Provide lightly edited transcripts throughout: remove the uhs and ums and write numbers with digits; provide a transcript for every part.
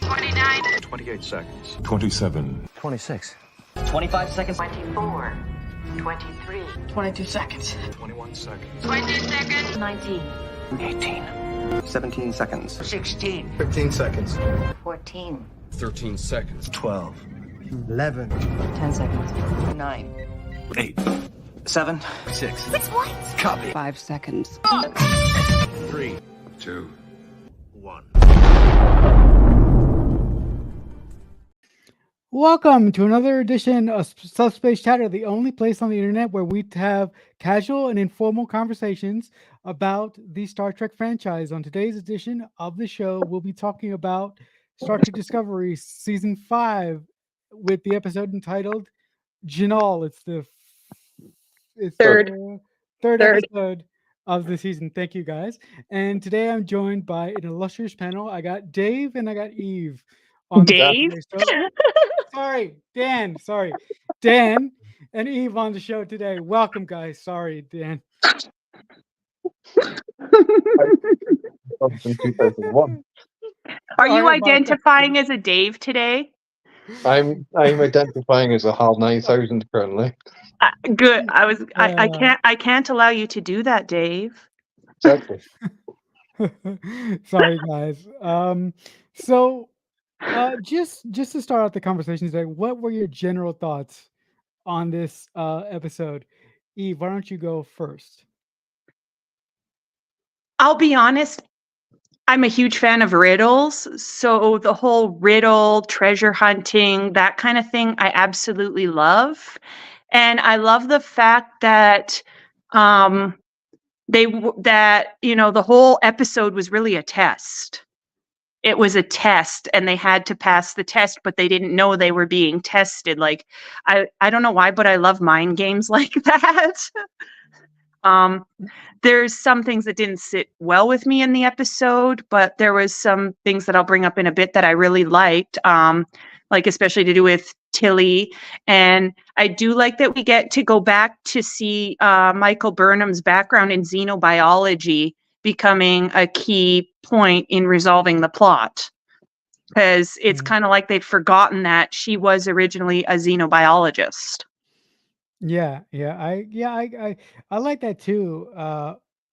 29. 28 seconds. 27. 26. 25 seconds. 24. 23. 22 seconds. 21 seconds. 20 seconds. 19. 18. 17 seconds. 16. 15 seconds. 14. 13 seconds. 12. 11. 10 seconds. 9. 8. 7. 6. Copy. 5 seconds. 3, 2, 1. Welcome to another edition of Subspace Chatter, the only place on the internet where we have casual and informal conversations about the Star Trek franchise. On today's edition of the show, we'll be talking about Star Trek Discovery Season 5 with the episode entitled Jinaal. It's the third episode of the season. Thank you, guys. And today I'm joined by an illustrious panel. I got Dave and I got Eve. On Dave? Dan and Eve on the show today. Welcome, guys. Sorry, Dan. From 2001. Are you identifying as a Dave today? I'm identifying as a HAL 9000 currently. Good. I can't allow you to do that, Dave. Exactly. Sorry, guys. Just to start out the conversation today, what were your general thoughts on this episode? Eve, why don't you go first? I'll be honest, I'm a huge fan of riddles. So the whole riddle, treasure hunting, that kind of thing, I absolutely love. And I love the fact that the whole episode was really a test. It was a test and they had to pass the test, but they didn't know they were being tested. Like, I don't know why, but I love mind games like that. There's some things that didn't sit well with me in the episode, but there was some things that I'll bring up in a bit that I really liked, like especially to do with Tilly. And I do like that we get to go back to see Michael Burnham's background in xenobiology becoming a key point in resolving the plot, because it's kind of like they'd forgotten that she was originally a xenobiologist. I like that too.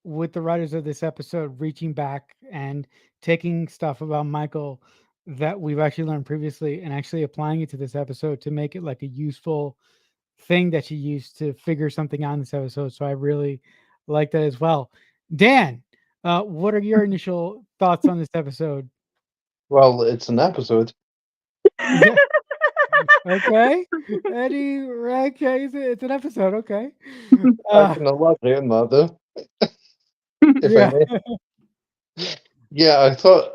With the writers of this episode reaching back and taking stuff about Michael that we've actually learned previously and actually applying it to this episode to make it like a useful thing that she used to figure something out in this episode. So I really like that as well. Dan, what are your initial thoughts on this episode? Well, it's an episode. Yeah. Okay, Eddie. Okay, it's an episode. Okay, I can imagine that though. Yeah, I thought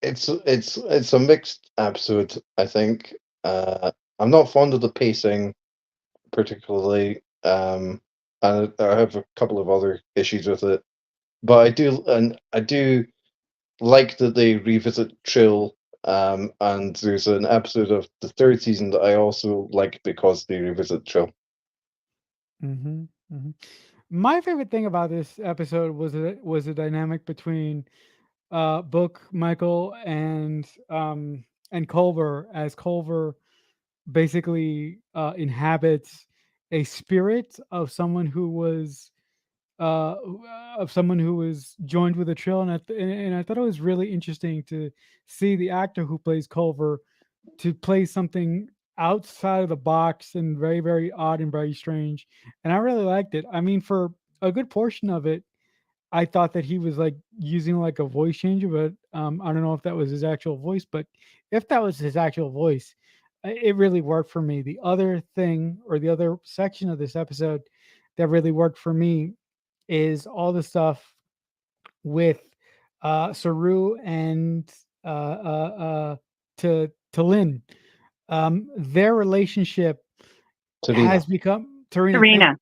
it's a mixed episode. I think I'm not fond of the pacing particularly, and I have a couple of other issues with it. But I do like that they revisit Trill. And there's an episode of the third season that I also like because they revisit Trill. My favorite thing about this episode was the dynamic between Book, Michael, and Culver, as Culver basically inhabits a spirit of someone who was joined with a Trill, and I thought it was really interesting to see the actor who plays Culver to play something outside of the box and very, very odd and very strange. And I really liked it. I mean, for a good portion of it, I thought that he was like using like a voice changer, but I don't know if that was his actual voice. But if that was his actual voice, it really worked for me. The other thing, or the other section of this episode that really worked for me, is all the stuff with Saru and to Lynn. Their relationship has become Tarina.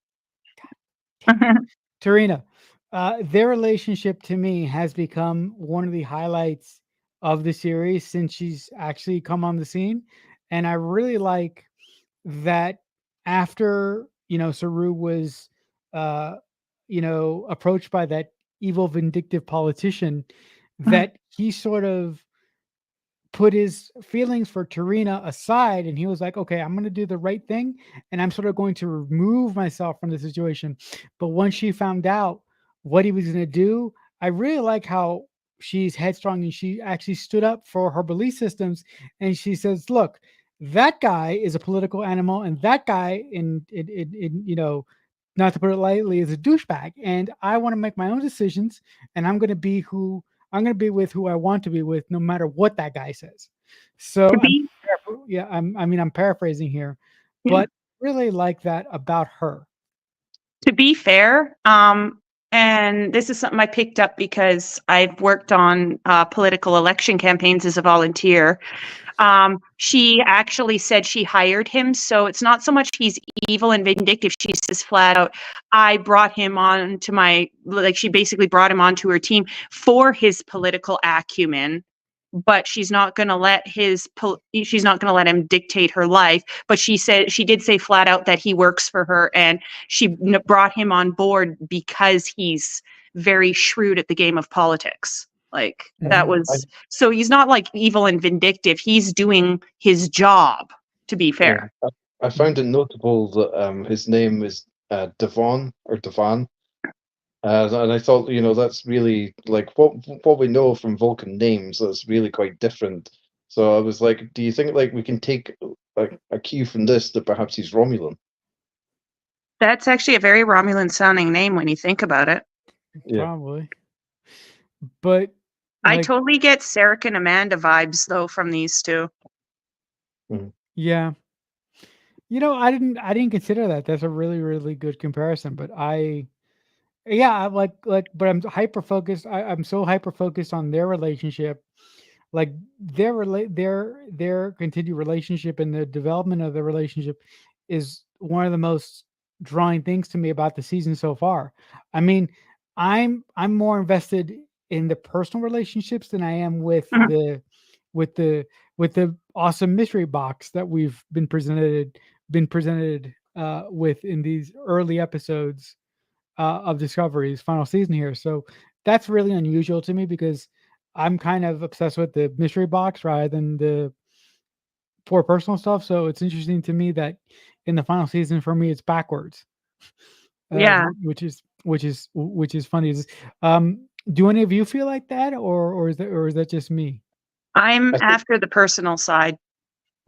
Their relationship to me has become one of the highlights of the series since she's actually come on the scene. And I really like that after, Saru was, approached by that evil, vindictive politician, that he sort of put his feelings for Tarina aside, and he was like, okay, I'm going to do the right thing, and I'm sort of going to remove myself from the situation. But once she found out what he was going to do, I really like how she's headstrong and she actually stood up for her belief systems, and she says, look, that guy is a political animal, and that guy in not to put it lightly, is a douchebag, and I want to make my own decisions, and I'm going to be with who I want to be with, no matter what that guy says. So To be I'm paraphrasing here, Yeah. but really like that about her. To be fair, and this is something I picked up because I've worked on political election campaigns as a volunteer. She actually said she hired him, so it's not so much he's evil and vindictive. She says flat out, I brought him on to she basically brought him onto her team for his political acumen, but she's not going to let him dictate her life. But she did say flat out that he works for her, and she brought him on board because he's very shrewd at the game of politics. Like that was so he's not like evil and vindictive. He's doing his job, to be fair. I found it notable that his name is Devon or Devan. And I thought, that's really like what we know from Vulcan names. That's really quite different. So I was like, do you think like we can take a cue from this that perhaps he's Romulan? That's actually a very Romulan sounding name when you think about it. Yeah. Probably. But I totally get Sarek and Amanda vibes though from these two. Yeah. I didn't consider that. That's a really, really good comparison. But but I'm hyper focused. I'm so hyper focused on their relationship, like their continued relationship and the development of the relationship is one of the most drawing things to me about the season so far. I mean, I'm more invested in the personal relationships than I am with with the awesome mystery box that we've been presented with in these early episodes of Discovery's final season here. So that's really unusual to me because I'm kind of obsessed with the mystery box rather than the poor personal stuff. So it's interesting to me that in the final season for me it's backwards. Yeah. Which is funny. Do any of you feel like that, or is that just me? I'm after the personal side.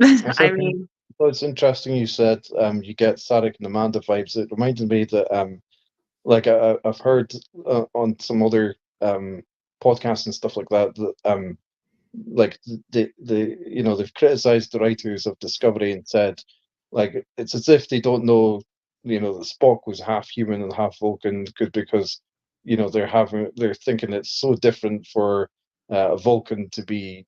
I mean, well, it's interesting you said you get Sarek and Amanda vibes. It reminded me that like I've heard on some other podcasts and stuff like that like they've criticized the writers of Discovery and said like it's as if they don't know that Spock was half human and half Vulcan because they're thinking it's so different for a Vulcan to be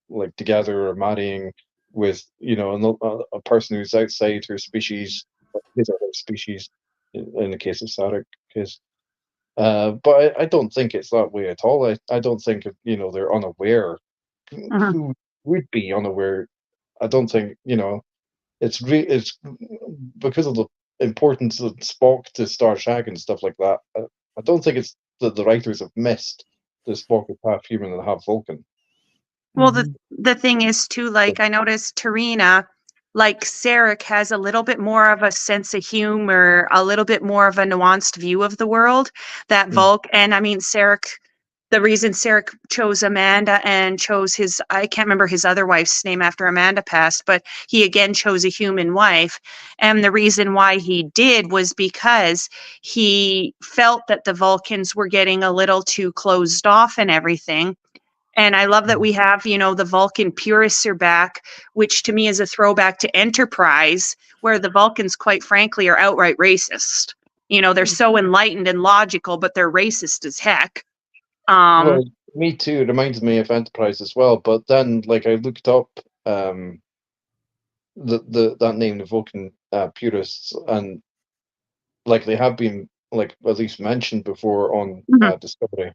like together or marrying with a person who's outside her species, his or her species in the case of Sarek. But I don't think it's that way at all. I don't think they're unaware. Who would be unaware? I don't think it's because of the importance of Spock to Star Trek and stuff like that. I don't think it's that the writers have missed that Spock is half human and half Vulcan. well, the thing is too, like I noticed Tarina, like Sarek has a little bit more of a sense of humor, a little bit more of a nuanced view of the world. That and I mean Sarek. The reason Sarek chose Amanda and chose I can't remember his other wife's name after Amanda passed, but he again chose a human wife. And the reason why he did was because he felt that the Vulcans were getting a little too closed off and everything. And I love that we have, the Vulcan purists are back, which to me is a throwback to Enterprise, where the Vulcans, quite frankly, are outright racist. They're so enlightened and logical, but they're racist as heck. Well, me too. It reminds me of Enterprise as well. But then, like, I looked up that name, the Vulcan purists, and like they have been like at least mentioned before on Discovery.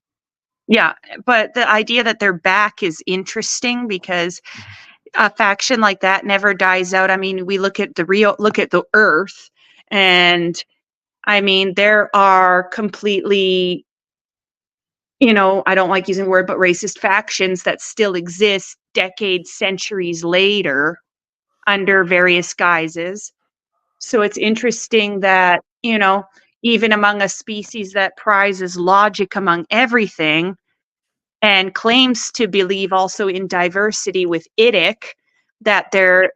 Yeah, but the idea that they're back is interesting because a faction like that never dies out. I mean, we look at the Earth, and I mean there are completely, I don't like using the word, but racist factions that still exist decades, centuries later under various guises. So it's interesting that, even among a species that prizes logic among everything and claims to believe also in diversity with IDIC, that there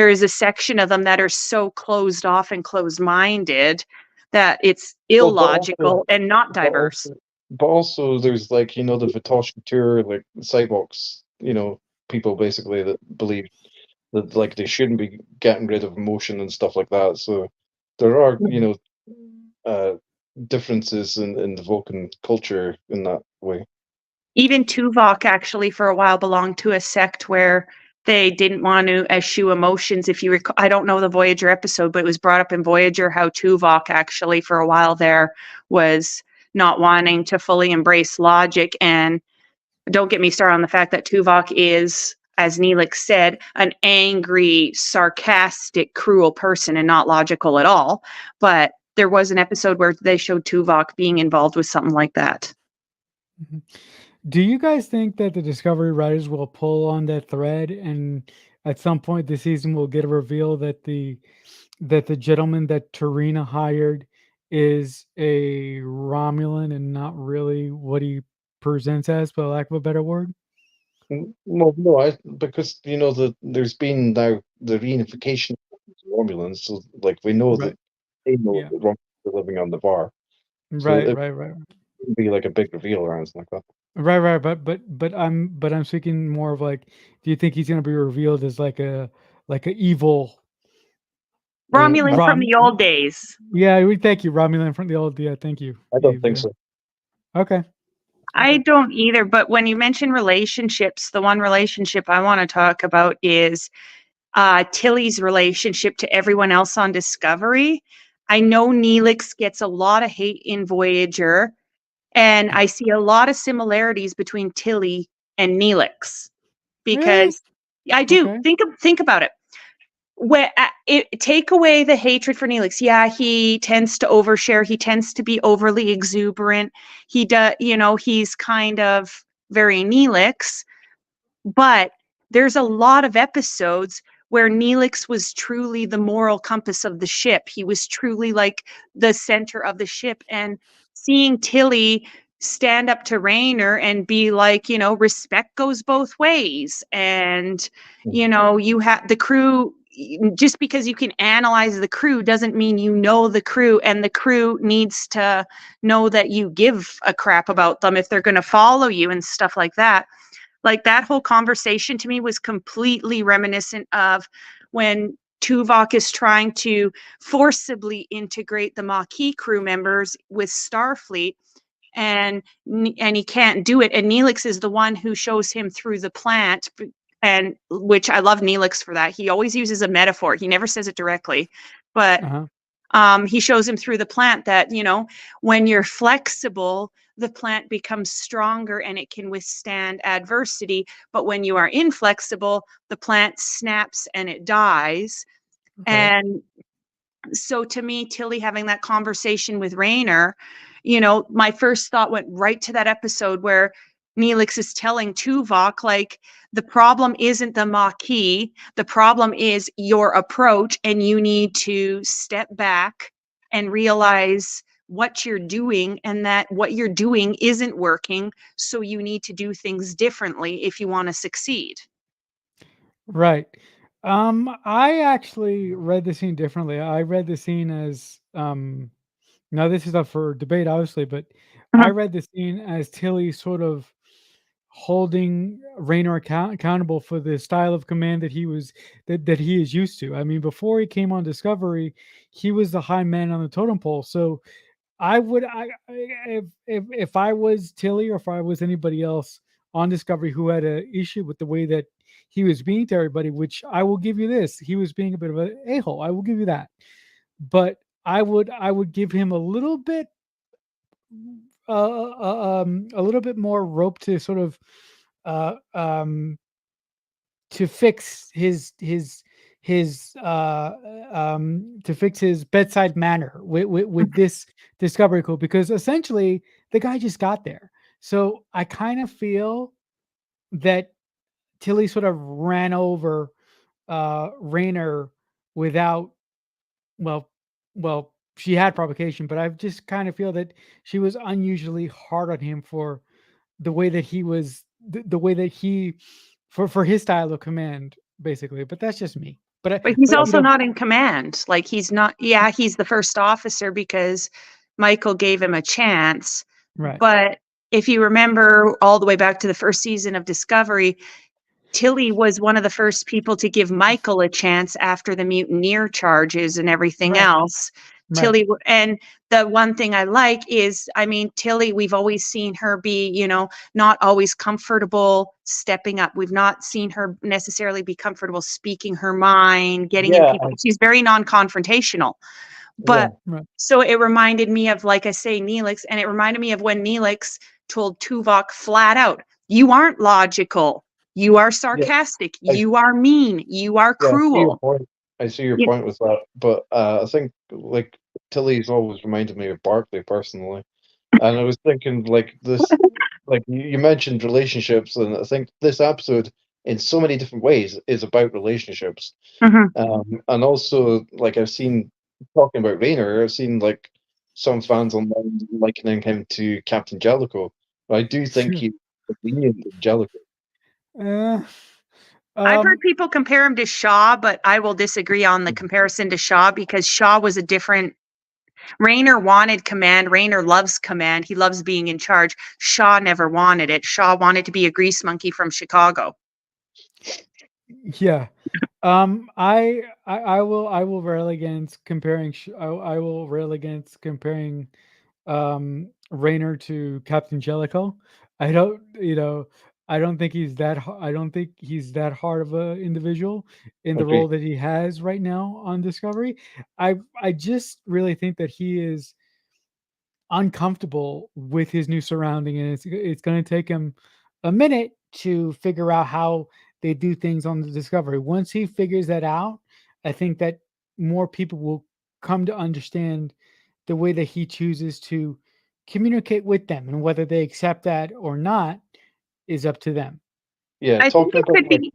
is a section of them that are so closed off and closed-minded that it's Well, but illogical and not but diverse. but also there's like the Vitoshi tour, like sidewalks, people basically that believe that like they shouldn't be getting rid of emotion and stuff like that. So there are uh, differences in the Vulcan culture in that way. Even Tuvok actually for a while belonged to a sect where they didn't want to eschew emotions. If you recall, I don't know the Voyager episode, but it was brought up in Voyager how Tuvok actually for a while there was not wanting to fully embrace logic. And don't get me started on the fact that Tuvok is, as Neelix said, an angry, sarcastic, cruel person and not logical at all. But there was an episode where they showed Tuvok being involved with something like that. Mhm. Do you guys think that the Discovery writers will pull on that thread, and at some point this season we'll get a reveal that the gentleman that Tarina hired is a Romulan and not really what he presents as, for lack of a better word? Well, no, because there's been now the reunification of the Romulans, so like we know that Right. they know Yeah. that Romulans are living on the Var, so Right. it Right. Right. wouldn't be like a big reveal or anything like that. Right. But I'm speaking more of like, do you think he's gonna be revealed as like a evil Romulan from Rom? the old days. Yeah, we thank you, Romulan from the old. Yeah, thank you. I don't Eve, think yeah. so. Okay. I don't either, but when you mention relationships, the one relationship I want to talk about is Tilly's relationship to everyone else on Discovery. I know Neelix gets a lot of hate in Voyager, and I see a lot of similarities between Tilly and Neelix Really? because I do Okay. think about it. Take away the hatred for Neelix. Yeah, he tends to overshare. He tends to be overly exuberant. He does, he's kind of very Neelix. But there's a lot of episodes where Neelix was truly the moral compass of the ship. He was truly like the center of the ship. And seeing Tilly stand up to Rayner and be like, respect goes both ways. And, you have the crew, just because you can analyze the crew doesn't mean you know the crew. And the crew needs to know that you give a crap about them if they're going to follow you and stuff like that. Like that whole conversation to me was completely reminiscent of when Tuvok is trying to forcibly integrate the Maquis crew members with Starfleet, and he can't do it. And Neelix is the one who shows him through the plant, and which I love Neelix for that. He always uses a metaphor. He never says it directly, but he shows him through the plant that, when you're flexible, the plant becomes stronger and it can withstand adversity. But when you are inflexible, the plant snaps and it dies. Okay. And so to me, Tilly having that conversation with Rayner, my first thought went right to that episode where Neelix is telling Tuvok, like, the problem isn't the Maquis. The problem is your approach, and you need to step back and realize what you're doing and that what you're doing isn't working. So you need to do things differently if you want to succeed. Right. I actually read the scene differently. I read the scene as now this is up for debate, obviously, but I read the scene as Tilly sort of holding Rayner accountable for the style of command that he is used to. I mean, before he came on Discovery, he was the high man on the totem pole. So I would, if I was Tilly or if I was anybody else on Discovery who had an issue with the way that he was being to everybody, which I will give you this, he was being a bit of an a-hole. I will give you that, but I would give him a little bit more rope to sort of uh, um, to fix to fix his bedside manner with this Discovery Code, because essentially the guy just got there. So I kind of feel that Tilly sort of ran over Rayner without, well, she had provocation, but I just kind of feel that she was unusually hard on him for the way that he was, the way that he, for his style of command, basically. But that's just me. But he's But you also know, not in command. Like he's not, yeah, he's the first officer because Michael gave him a chance. right, But if you remember all the way back to the first season of Discovery, Tilly was one of the first people to give Michael a chance after the mutineer charges and everything right, else. right, And the one thing I like is, I mean, Tilly, we've always seen her be, not always comfortable stepping up. We've not seen her necessarily be comfortable speaking her mind, getting in Yeah, people. She's very non-confrontational. yeah, But right. so it reminded me of, like I say, Neelix, and it reminded me of when Neelix told Tuvok flat out, "You aren't logical. You are yeah. sarcastic. I, You are mean. You are yeah, I see your cruel." point. I see your You- point with that, but I think like Tilly's always reminded me of Barclay personally, and I was thinking like this, like you mentioned relationships, and I think this episode, in so many different ways, is about relationships. Mhm. And also, like I've seen talking about Rayner, I've seen like some fans online likening him to Captain Jellicoe. But I do think Sure. he's lenient to Jellicoe. Uh, I've heard um, people compare him to Shaw, but I will disagree on the comparison to Shaw because Shaw was a different. Rayner wanted command. Rayner loves command. He loves being in charge. Shaw never wanted it. Shaw wanted to be a grease monkey from Chicago. yeah. I will rail against comparing. I will rail against comparing Rayner to Captain Jellicoe. I don't, I don't think he's that. I don't think he's that hard of a individual in the Agree. role that he has right now on Discovery. I just really think that he is uncomfortable with his new surrounding, and it's going to take him a minute to figure out how they do things on the Discovery. Once he figures that out, I think that more people will come to understand the way that he chooses to communicate with them, and whether they accept that or not is up to them. Yeah, I think it could be.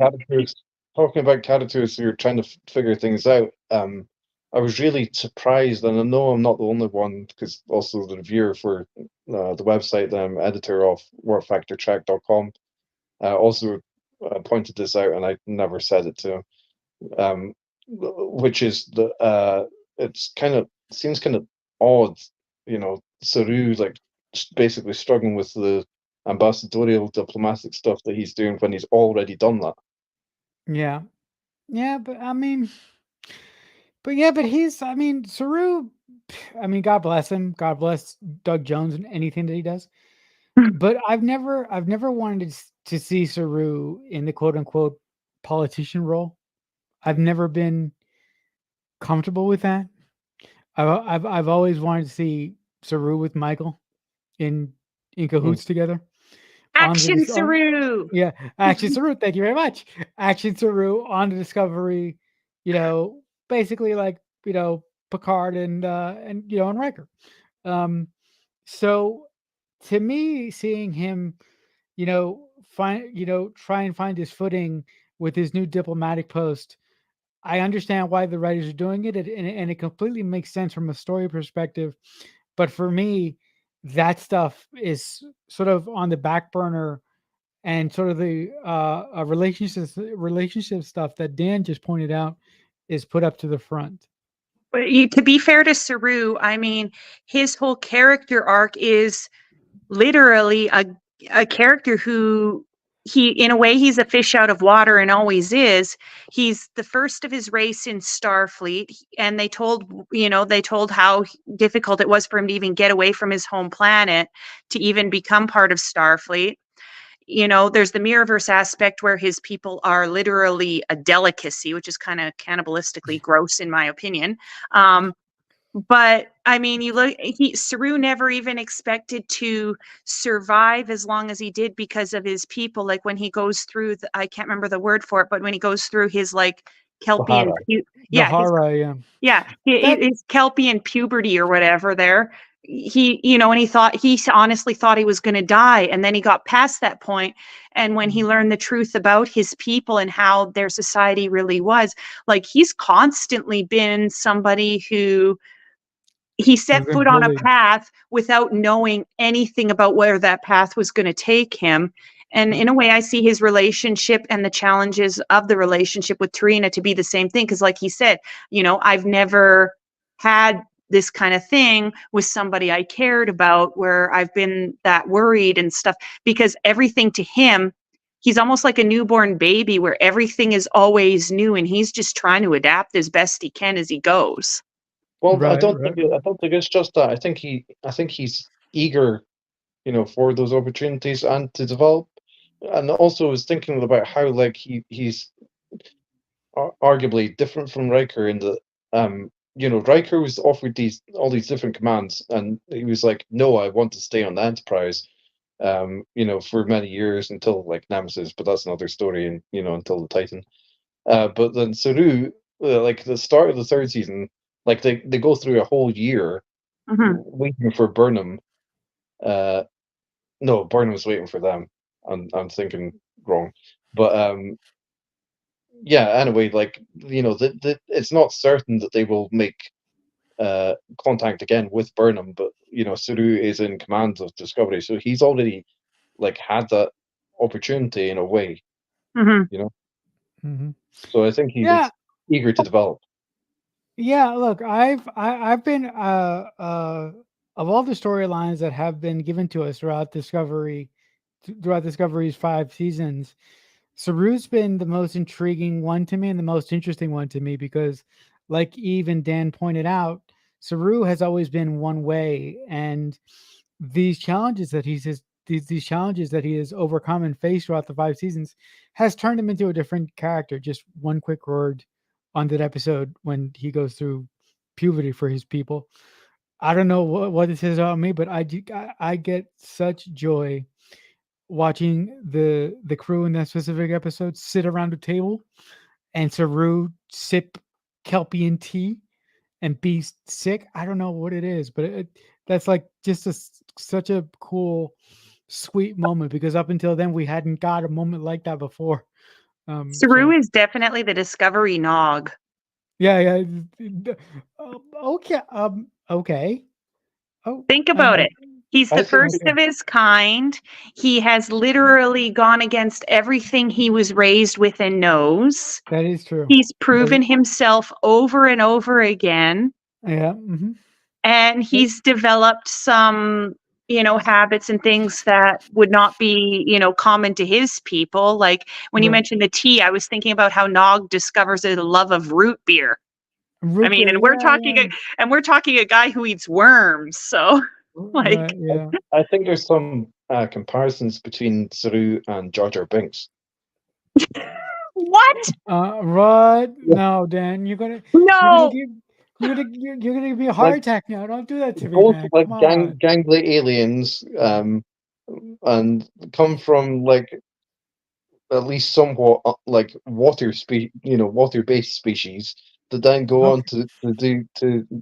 talking about characters who are trying to figure things out. I was really surprised, and I know I'm not the only one, because also the reviewer for the website that I'm editor of, warpfactortrack.com, also pointed this out, and I never said it to him. Which is it's kind of seems kind of odd, Saru like basically struggling with the ambassadorial diplomatic stuff that he's doing when he's already done that. Yeah, yeah, but yeah, but he's. I mean, Saru. I mean, God bless him. God bless Doug Jones and anything that he does. But I've never wanted to see Saru in the quote unquote politician role. I've never been comfortable with that. I've always wanted to see Saru with Michael in Mm. cahoots together on the Action, Saru. yeah, Action Saru. Thank you very much. Action Saru on the Discovery. Basically like Picard and Riker. Um, so to me, seeing him try and find his footing with his new diplomatic post. I understand why the writers are doing it, and it completely makes sense from a story perspective. But for me, that stuff is sort of on the back burner, and sort of the relationship stuff that Dan just pointed out is put up to the front. But to be fair to Saru, I mean, his whole character arc is literally a character who in a way he's a fish out of water and always is. He's the first of his race in Starfleet, and they told how difficult it was for him to even get away from his home planet to even become part of Starfleet. There's the Mirrorverse aspect where his people are literally a delicacy, which is kind of cannibalistically gross in my opinion. But I mean, Saru never even expected to survive as long as he did because of his people. Like when he goes through, I can't remember the word for it, but when he goes through his like Kelpian, Sahara. The yeah, horror, yeah. his That Kelpian puberty or whatever there, and he honestly thought he was going to die, and then he got past that point, and when he learned the truth about his people and how their society really was, like, he's constantly been somebody who he set We've been foot on a bullied. path without knowing anything about where that path was going to take him. And in a way, I see his relationship and the challenges of the relationship with Tarina to be the same thing. Because like he said, I've never had this kind of thing with somebody I cared about where I've been that worried and stuff, because everything to him, he's almost like a newborn baby where everything is always new and he's just trying to adapt as best he can as he goes. Well, I Right, don't right. think it's just that. I think he's eager, for those opportunities and to develop, and also is thinking about how, like, he's arguably different from Riker in that, Riker was offered all these different commands, and he was like, "No, I want to stay on the Enterprise," for many years until, like, Nemesis, but that's another story, and until the Titan. But then Saru, like the start of the third season, like they go through a whole year Mhm. waiting for Burnham. No, Burnham's waiting for them. I'm thinking wrong, but yeah. Anyway, like, it's not certain that they will make contact again with Burnham, but Saru is in command of Discovery, so he's already, like, had that opportunity in a way, Mhm. Hmm. so I think he's Yeah, eager to develop. yeah. Look, I've been of all the storylines that have been given to us throughout Discovery's 5 seasons, Saru's been the most intriguing one to me and the most interesting one to me because, like Eve and Dan pointed out, Saru has always been one way, and these challenges that these challenges that he has overcome and faced throughout the 5 seasons has turned him into a different character. Just one quick word on that episode when he goes through puberty for his people. I don't know what this is about me, but I get such joy watching the crew in that specific episode sit around a table and Saru sip Kelpian tea and be sick. I don't know what it is, but that's like just such a cool, sweet moment because up until then we hadn't got a moment like that before. Saru is definitely the Discovery Nog. Yeah, yeah. Okay, okay. Oh, Think about it. He's I the think first of his kind. He has literally gone against everything he was raised with and knows. that is true. He's proven himself over and over again. Yeah. Mm-hmm. And he's developed some, habits and things that would not be, common to his people. Like when you Right. mentioned the tea, I was thinking about how Nog discovers a love of root beer. I mean, and we're talking a guy who eats worms. So, like, Right, yeah. I think there's some comparisons between Saru and Jar Jar Binks. what? Right. No, Dan, you're gonna No. give me a heart attack now. Don't do that to me, Both, man. like, Come on. gangly aliens, and come from, like, at least somewhat like water-based species that then go on Okay. to do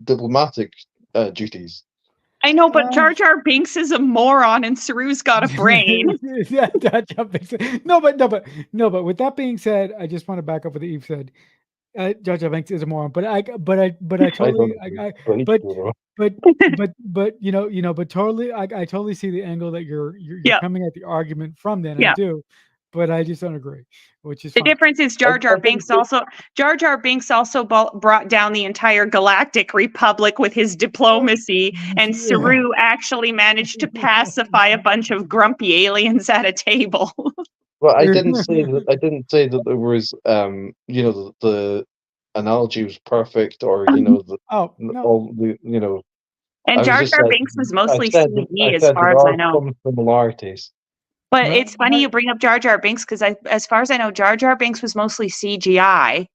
diplomatic duties. I know, but Jar Jar Binks is a moron and Saru's got a brain. Yeah, no, but with that being said, I just want to back up what Eve said. Jar Jar Binks is a moron, but I totally, but totally, I totally see the angle that you're Yeah. coming at the argument from. Then Yeah. I do, but I just don't agree, which is The fine. difference is Jar Jar Binks also brought down the entire Galactic Republic with his diplomacy, and Saru actually managed to pacify a bunch of grumpy aliens at a table. Well, I didn't say that. I didn't say that there was, the analogy was perfect, or Oh no, all the And I Jar was just Jar like, Binks was I mostly said CG, as there far as I are know. some similarities. But Right, it's funny you bring up Jar Jar Binks because as far as I know, Jar Jar Binks was mostly CGI.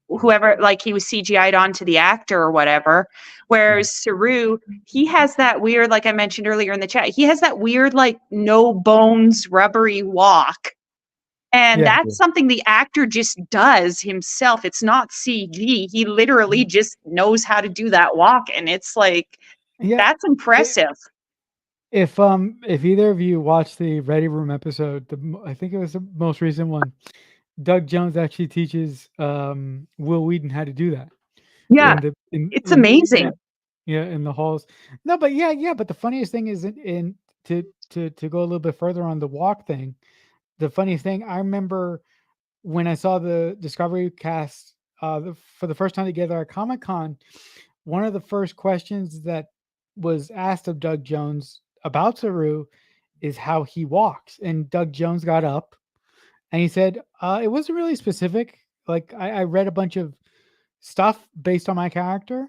Whoever, like, he was CGI'd onto the actor or whatever. Whereas Saru, he has that weird, like I mentioned earlier in the chat, he has that weird, like, no bones, rubbery walk. And Yeah. that's something the actor just does himself. It's not CG. He literally just knows how to do that walk. And it's like, Yeah. That's impressive. If either of you watched the Ready Room episode, I think it was the most recent one. Doug Jones actually teaches Will Wheaton how to do that. Yeah, in the in it's in amazing. in the halls. No, but but the funniest thing is in to go a little bit further on the walk thing. The funniest thing I remember when I saw the Discovery cast for the first time together at Comic-Con, one of the first questions that was asked of Doug Jones about Saru is how he walks. And Doug Jones got up and he said, it wasn't really specific. Like I read a bunch of stuff based on my character,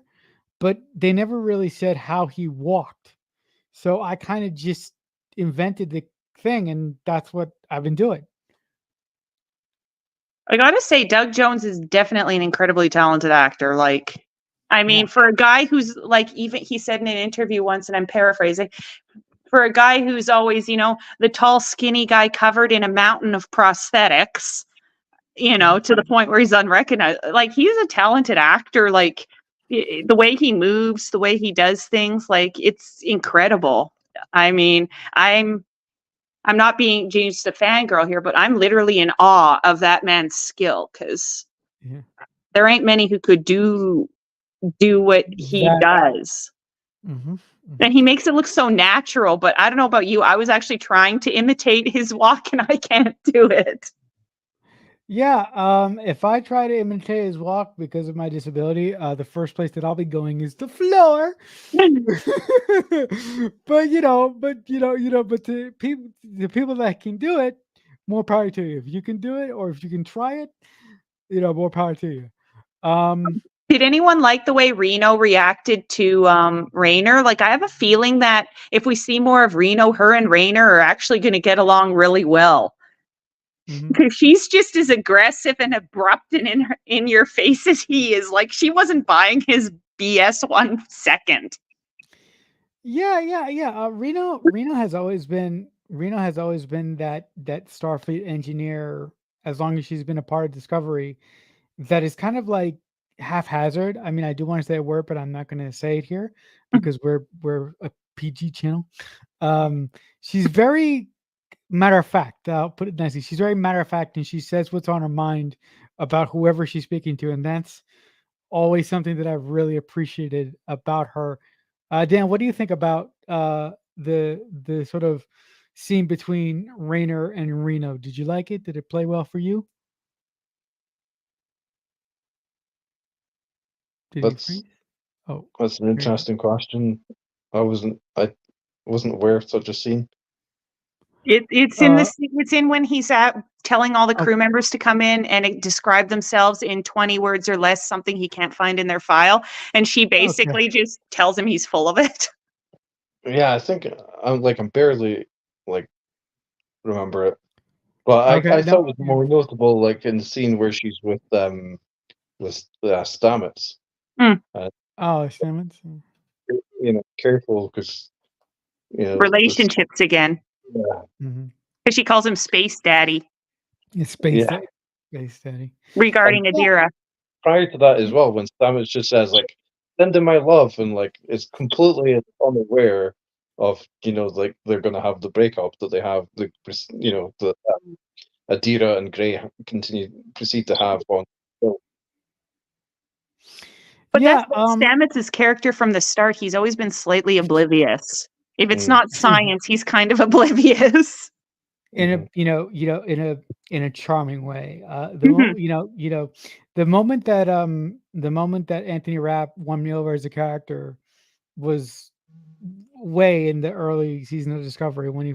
but they never really said how he walked. So I kind of just invented the thing, and that's what I've been doing. I gotta say, Doug Jones is definitely an incredibly talented actor. Like, I mean, Yeah. for a guy who's like, even he said in an interview once, and I'm paraphrasing, for a guy who's always, you know, the tall, skinny guy covered in a mountain of prosthetics, you know, to the point where he's unrecognized. Like, he's a talented actor. Like, the way he moves, the way he does things, like, it's incredible. I mean, I'm not being just a fangirl here, but I'm literally in awe of that man's skill because Yeah. there ain't many who could do what he That- does. Mm-hmm. And he makes it look so natural, but I don't know about you. I was actually trying to imitate his walk and I can't do it. Yeah, if I try to imitate his walk because of my disability, the first place that I'll be going is the floor. but the people that can do it, more power to you. If you can do it, or if you can try it, more power to you. Did anyone like the way Reno reacted to Raynor? Like, I have a feeling that if we see more of Reno, her and Raynor are actually going to get along really well. Mhm. Because she's just as aggressive and abrupt and in your face as he is. Like, she wasn't buying his BS 1 second. Yeah. Reno has always been that Starfleet engineer, as long as she's been a part of Discovery, that is kind of like haphazard. I mean, I do want to say a word, but I'm not going to say it here because we're a PG channel. She's very matter of fact. I'll put it nicely. She's very matter of fact, and she says what's on her mind about whoever she's speaking to, and that's always something that I've really appreciated about her. Dan, what do you think about the sort of scene between Raynor and Reno? Did you like it? Did it play well for you? Did he That's freeze? Oh, that's an there you go. interesting question. I wasn't aware of such a scene. It's in this. It's in when he's telling all the Oh. crew members to come in and describe themselves in 20 words or less, something he can't find in their file, and she basically just tells him he's full of it. Yeah, I think I'm barely like remember it, but Okay, I no, thought it was yeah. more notable like in the scene where she's with Stamets. Oh, Simmons. You know, careful because Relationships again, Yeah, Mhm. because she calls him Space Daddy It's Space Yeah. Daddy. Space Daddy. regarding Yeah. Adira. prior to that as well, when Stamets just says like "send in my love" and like is completely unaware of like they're gonna have the breakup that they have the Adira and Gray proceed to have on. But Yeah, that's Stamets' character from the start. He's always been slightly oblivious. If it's Mm. not science, he's kind of oblivious. in a in a charming way. The moment that Anthony Rapp won me over as a character was way in the early season of Discovery, when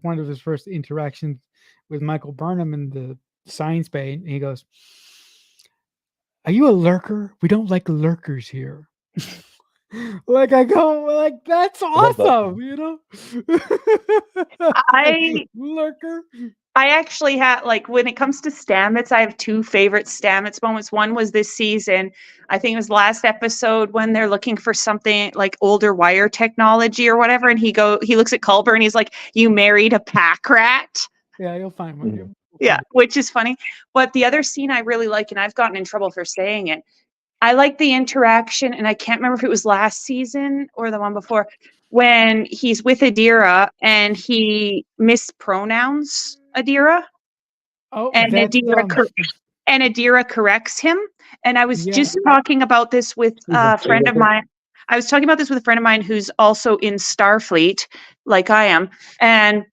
one of his first interactions with Michael Burnham in the science bay, and he goes, "Are you a lurker? We don't like lurkers here." Like, I go, like, that's love that. awesome, I lurker. I actually had, like, when it comes to Stamets, I have two favorite Stamets moments. One was this season. I think it was last episode when they're looking for something like older wire technology or whatever, and he looks at Culber and he's like, "You married a pack rat?" Yeah, you'll find one. Mhm. You'll Yeah, find which is funny. But the other scene I really like, and I've gotten in trouble for saying it, I like the interaction, and I can't remember if it was last season or the one before, when he's with Adira and he mispronouns Adira, Oh, and that's Adira corrects him. And I was yeah. just talking about this with a friend of mine. I was talking about this with a friend of mine who's also in Starfleet, like I am, and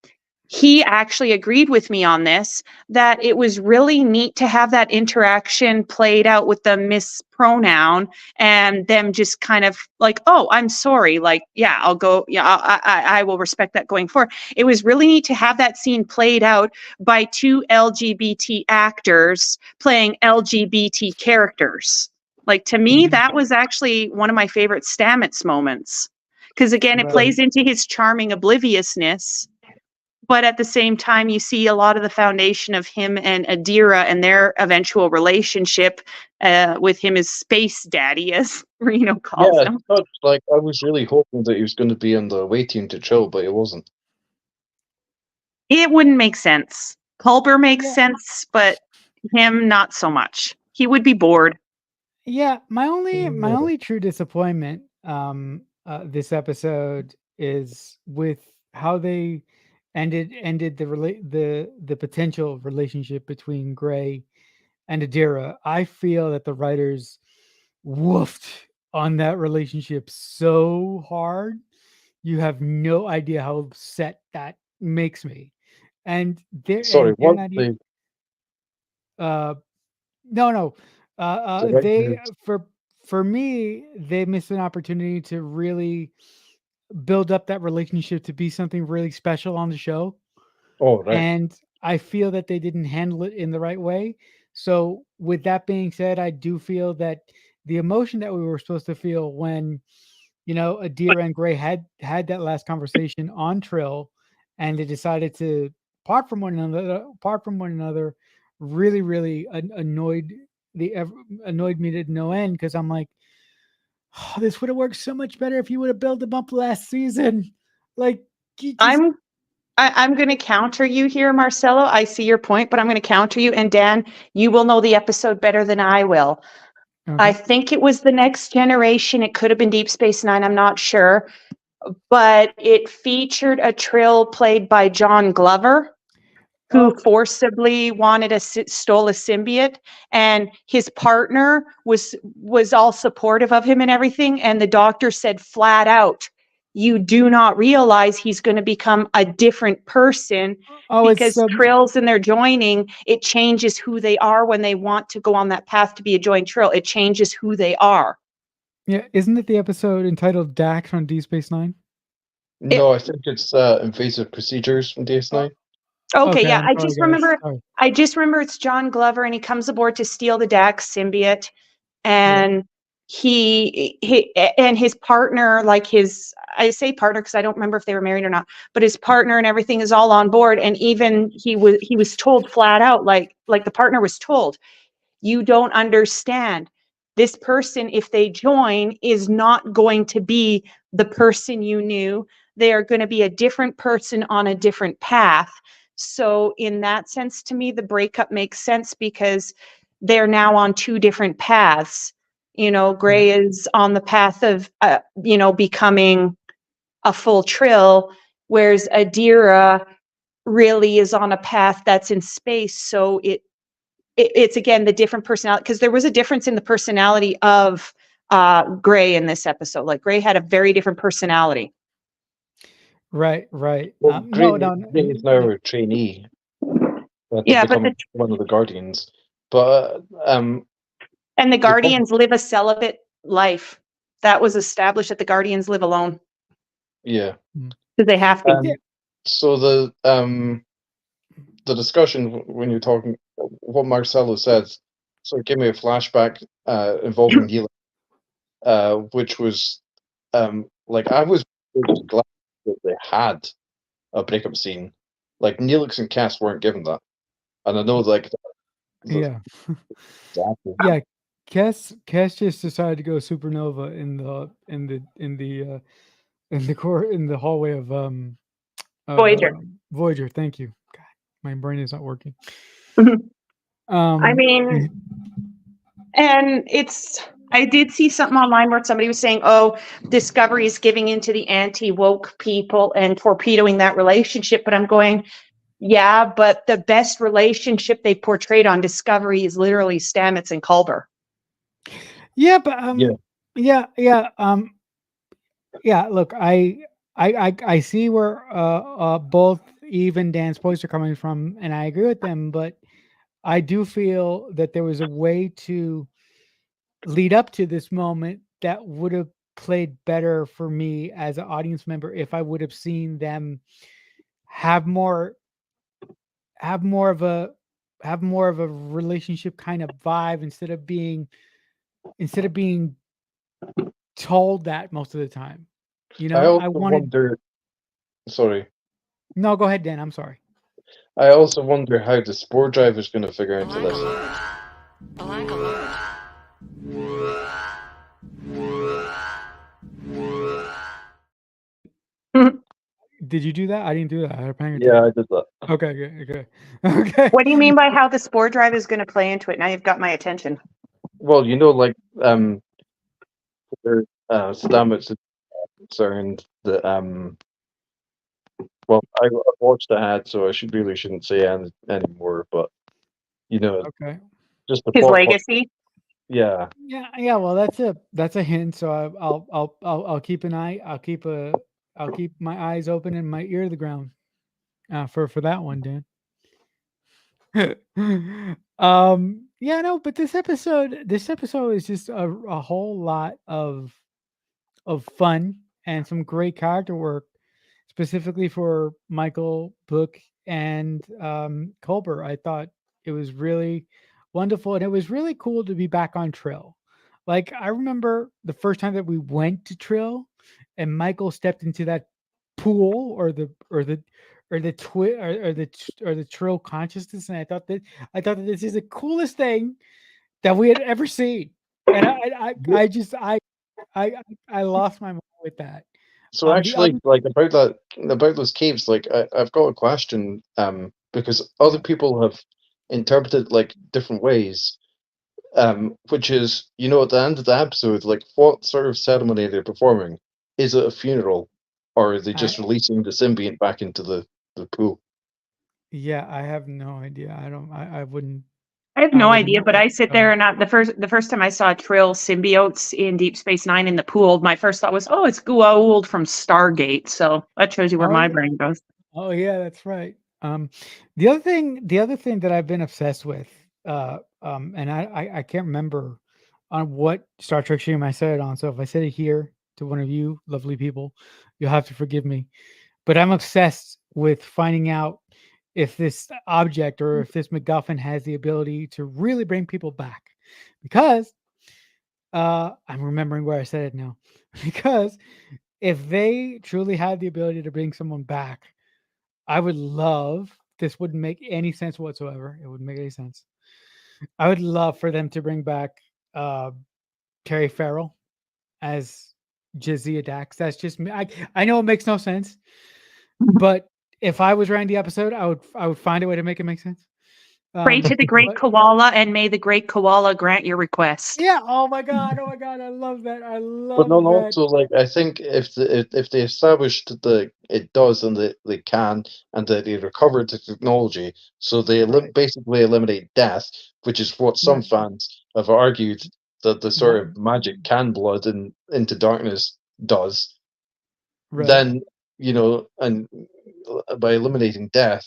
he actually agreed with me on this, that it was really neat to have that interaction played out with the mispronoun and them just kind of like, oh, I'm sorry. Like, yeah, I'll go. Yeah, I will respect that going forward. It was really neat to have that scene played out by two LGBT actors playing LGBT characters. Like, to me, that was actually one of my favorite Stamets moments. Because again, it plays into his charming obliviousness. But at the same time, you see a lot of the foundation of him and Adira and their eventual relationship with him as Space Daddy, as Reno calls him. But, like, I was really hoping that he was going to be in the away team to chill, but he wasn't. It wouldn't make sense. Culber makes sense, but him not so much. He would be bored. Yeah, my only true disappointment this episode is with how they ended the potential relationship between Gray and Adira. I feel that the writers woofed on that relationship so hard. You have no idea how upset that makes me. And there, Sorry, what? no. They for me, they missed an opportunity to really build up that relationship to be something really special on the show. Oh, right. And I feel that they didn't handle it in the right way. So with that being said, I do feel that the emotion that we were supposed to feel when, Adira and Gray had that last conversation on Trill, and they decided to part from one another, really, really annoyed me to no end, because I'm like, oh, this would have worked so much better if you would have built them up last season. Like, I'm going to counter you here, Marcelo. I see your point, but I'm going to counter you. And Dan, you will know the episode better than I will. okay. I think it was The Next Generation. It could have been Deep Space Nine. I'm not sure. But it featured a Trill played by John Glover, who forcibly stole a symbiote, and his partner was all supportive of him and everything. And the doctor said flat out, you do not realize he's going to become a different person, because Trills and their joining, it changes who they are when they want to go on that path to be a joined Trill. It changes who they are. Yeah, isn't it the episode entitled Dax on Deep Space Nine? No, I think it's Invasive Procedures from DS9. Okay, yeah. I just remember it's John Glover, and he comes aboard to steal the Dax symbiote, and he and his partner, I say partner because I don't remember if they were married or not, but his partner and everything is all on board, and even he was told flat out, like the partner was told, you don't understand. This person, if they join, is not going to be the person you knew. They are going to be a different person on a different path. So in that sense, to me, the breakup makes sense, because they're now on two different paths. Gray is on the path of, becoming a full Trill, whereas Adira really is on a path that's in space. So it's again the different personality, because there was a difference in the personality of Gray in this episode. Like, Gray had a very different personality. Right. Well, Gray is now a trainee. Yeah, but one of the Guardians. But and the Guardians live a celibate life. That was established that the Guardians live alone. Yeah, because they have to. So the discussion when you're talking, what Marcelo said, so it gave me a flashback involving Neelix, which was like, I was really glad that they had a breakup scene. Like, Neelix and Cass weren't given that, and I know like yeah. Cass just decided to go supernova in the hallway of Voyager. Voyager. Thank you. God, my brain is not working. I mean, and I did see something online where somebody was saying, oh, Discovery is giving into the anti-woke people and torpedoing that relationship. But I'm going, yeah, but the best relationship they portrayed on Discovery is literally Stamets and Culber. Yeah, but Yeah. yeah. Look, I see where both Eve and Dan's points are coming from, and I agree with them. But I do feel that there was a way to lead up to this moment that would have played better for me as an audience member if I would have seen them have more have more of a relationship kind of vibe instead of being told that most of the time. You I know, also I wanted wonder. Sorry. no, go ahead, Dan. I'm sorry. I also wonder how the Spore Drive is going to figure into this. Black alert. Did you do that? I didn't do that. I was paying Yeah, attention. I did that. Okay, good. Okay. What do you mean by how the Spore Drive is going to play into it? Now you've got my attention. Well, like where Stamets is concerned that well, I've watched ahead, so I really shouldn't say anymore. But Okay. just the His plot point. legacy. Yeah. Yeah. Well, that's a hint. So I'll keep an eye. I'll keep my eyes open and my ear to the ground for that one, Dan. Yeah, no, but this episode is just a whole lot of fun and some great character work, specifically for Michael, Book, and Culber. I thought it was really wonderful, and it was really cool to be back on Trill. Like, I remember the first time that we went to Trill, and Michael stepped into that pool or the Trill consciousness, and I thought that this is the coolest thing that we had ever seen, and I just I lost my mind with that. So The actually, other like about those caves, like I've got a question, because other people have interpreted like different ways, which is, at the end of the episode, like what sort of ceremony they're performing? Is it a funeral, or are they just releasing the symbiont back into the pool? Yeah, I have no idea. I wouldn't. I have I no wouldn't idea, but I sit there and the first time I saw Trill symbiotes in Deep Space Nine in the pool, my first thought was, oh, it's Goa'uld from Stargate. So that shows you where Oh, my yeah. brain goes. Oh yeah, that's right. The other thing that I've been obsessed with, and I can't remember on what Star Trek stream I said it on. So if I said it here to one of you lovely people, you'll have to forgive me. But I'm obsessed with finding out if this object or if this MacGuffin has the ability to really bring people back, because I'm remembering where I said it now. Because if they truly had the ability to bring someone back, I would love. This wouldn't make any sense whatsoever. It wouldn't make any sense. I would love for them to bring back Terry Farrell as Jadzia Dax. That's just me. I know it makes no sense, but if I was writing the episode, I would find a way to make it make sense. Pray to the great koala, and may the great koala grant your request. Yeah. Oh my god. I love that. I But love no, that. also like I think if they established that it does and that they can and that they recovered the technology, so they basically eliminate death, which is what some Right. fans have argued that the sort Right. of magic can blood and into darkness does. Right. Then and by eliminating death,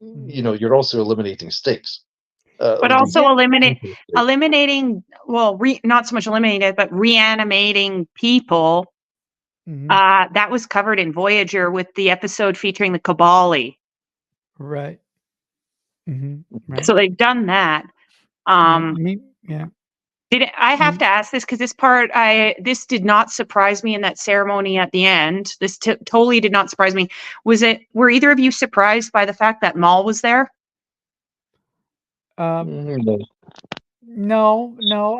you're also eliminating stakes. But also Yeah. eliminating, well, not so much eliminating it, but reanimating people. Mhm. That was covered in Voyager with the episode featuring the Kabali. Right. Right. So they've done that. Yeah. I have to ask this because this did not surprise me in that ceremony at the end. This totally did not surprise me. Were either of you surprised by the fact that Maul was there? No.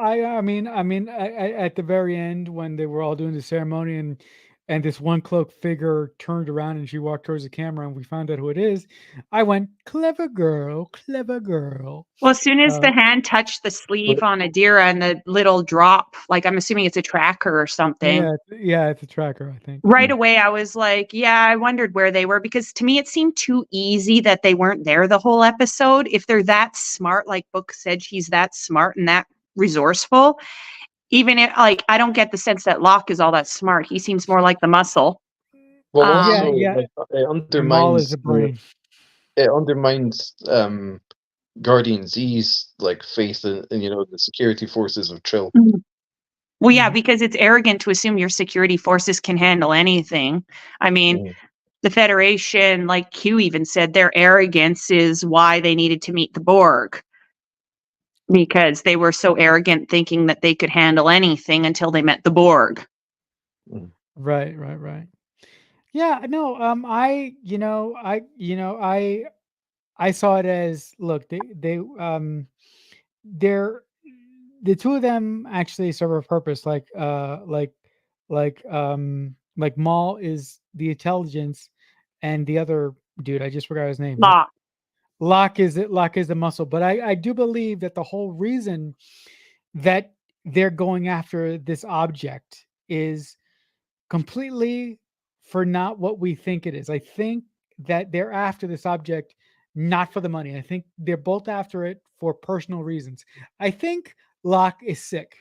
I mean, at the very end when they were all doing the ceremony and and this one cloaked figure turned around and she walked towards the camera, and we found out who it is, I went, clever girl, clever girl. Well, as soon as Uh, the hand touched the sleeve on Adira and the little drop, like I'm assuming it's a tracker or something, yeah, it's a tracker, I think. right away I was like, yeah, I wondered where they were, because to me it seemed too easy that they weren't there the whole episode. If they're that smart, like Book said, she's that smart and that resourceful, even if, like, I don't get the sense that Locke is all that smart. He seems more like the muscle. Well, Yeah, also, yeah. like, it And Maul is undermines a brain. it undermines Guardian Z's like faith in the security forces of Trill. Well, yeah, Mhm. because it's arrogant to assume your security forces can handle anything. I mean, Mhm. the Federation, like Q even said, their arrogance is why they needed to meet the Borg, because they were so arrogant thinking that they could handle anything until they met the Borg. Right. Yeah, no, I saw it as, look, they're the two of them actually serve a purpose, like Maul is the intelligence, and the other dude, I just forgot his name. Locke. Locke is it. Locke is the muscle, but I do believe that the whole reason that they're going after this object is completely for not what we think it is. I think that they're after this object not for the money. I think they're both after it for personal reasons. I think Locke is sick,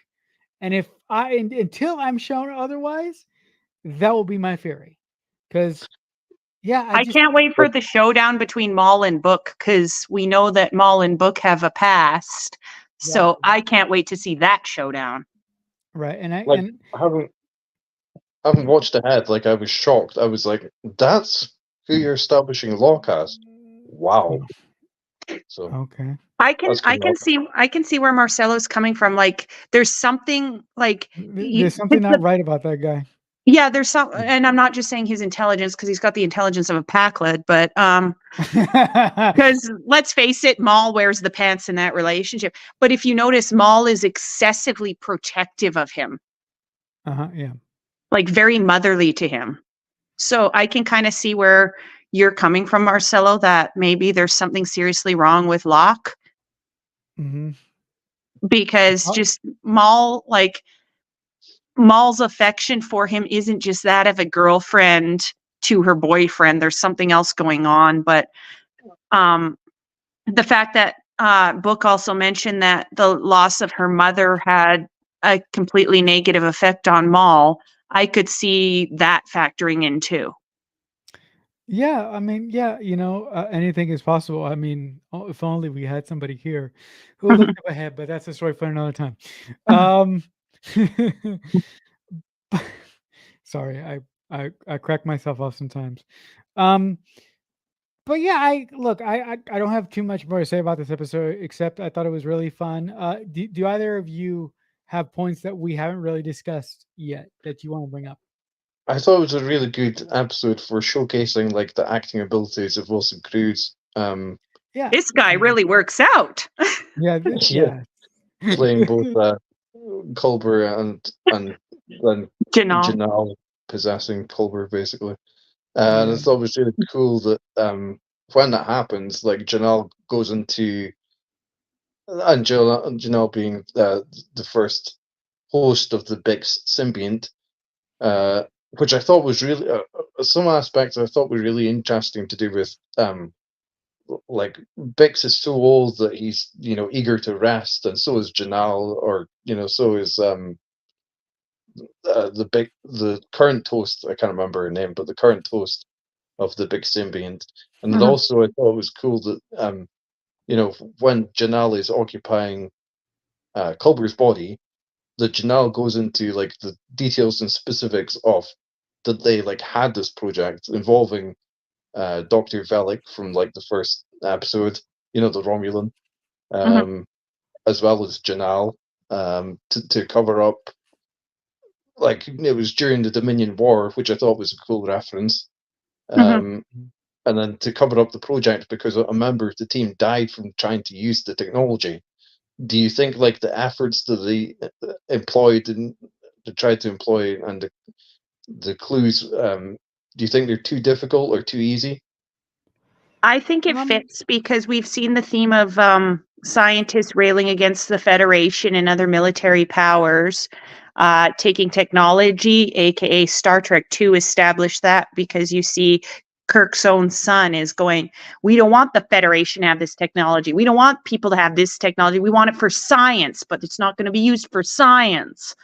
and until I'm shown otherwise, that will be my theory. Because yeah, I can't wait for the showdown between Maul and Book, because we know that Maul and Book have a past. So I can't wait to see that showdown. Right, Like, I haven't watched ahead. Like, I was shocked. I was like, "That's who you're establishing Locke as." Wow. So okay. I can that's coming up. see where Marcelo's coming from. Like, there's something like There's something not right about that guy. yeah, there's some, and I'm not just saying his intelligence, because he's got the intelligence of a Packled, but because let's face it, Maul wears the pants in that relationship. But if you notice, Maul is excessively protective of him, Yeah. like very motherly to him. So I can kind of see where you're coming from, Marcelo, that maybe there's something seriously wrong with Locke, Mm-hmm. because just Maul, like Maul's affection for him isn't just that of a girlfriend to her boyfriend. There's something else going on. But the fact that Book also mentioned that the loss of her mother had a completely negative effect on Maul, I could see that factoring in too. Yeah, I mean, yeah, anything is possible. I mean, if only we had somebody here who looked up ahead, but that's a story for another time. Um, sorry, I crack myself off sometimes. But yeah, I don't have too much more to say about this episode, except I thought it was really fun. Do either of you have points that we haven't really discussed yet that you want to bring up? I thought it was a really good episode for showcasing like the acting abilities of Wilson Cruz. Yeah, This guy really works out. yeah, Yeah. Playing both Culber and then Jinaal. Jinaal possessing Culber basically. And I Yeah. thought it was really cool that when that happens, like Jinaal goes into and Jinaal being the first host of the big symbiont, which I thought was really some aspects I thought were really interesting to do with like Bix is so old that he's eager to rest, and so is Jinaal, or so is the current host. I can't remember her name, but the current host of the big symbiont. And then also I thought it was cool that when Jinaal is occupying Culber's body, that Jinaal goes into like the details and specifics of that they like had this project involving Dr. Velik from like the first episode, the Romulan, as well as Jinaal, to cover up, like it was during the Dominion War, which I thought was a cool reference. And then to cover up the project because a member of the team died from trying to use the technology. Do you think like the efforts that they employed and to try to employ and the clues. Do you think they're too difficult or too easy? I think it fits because we've seen the theme of scientists railing against the Federation and other military powers, taking technology, aka Star Trek 2 established that, because you see Kirk's own son is going, we don't want the Federation to have this technology. We don't want people to have this technology. We want it for science, but it's not going to be used for science.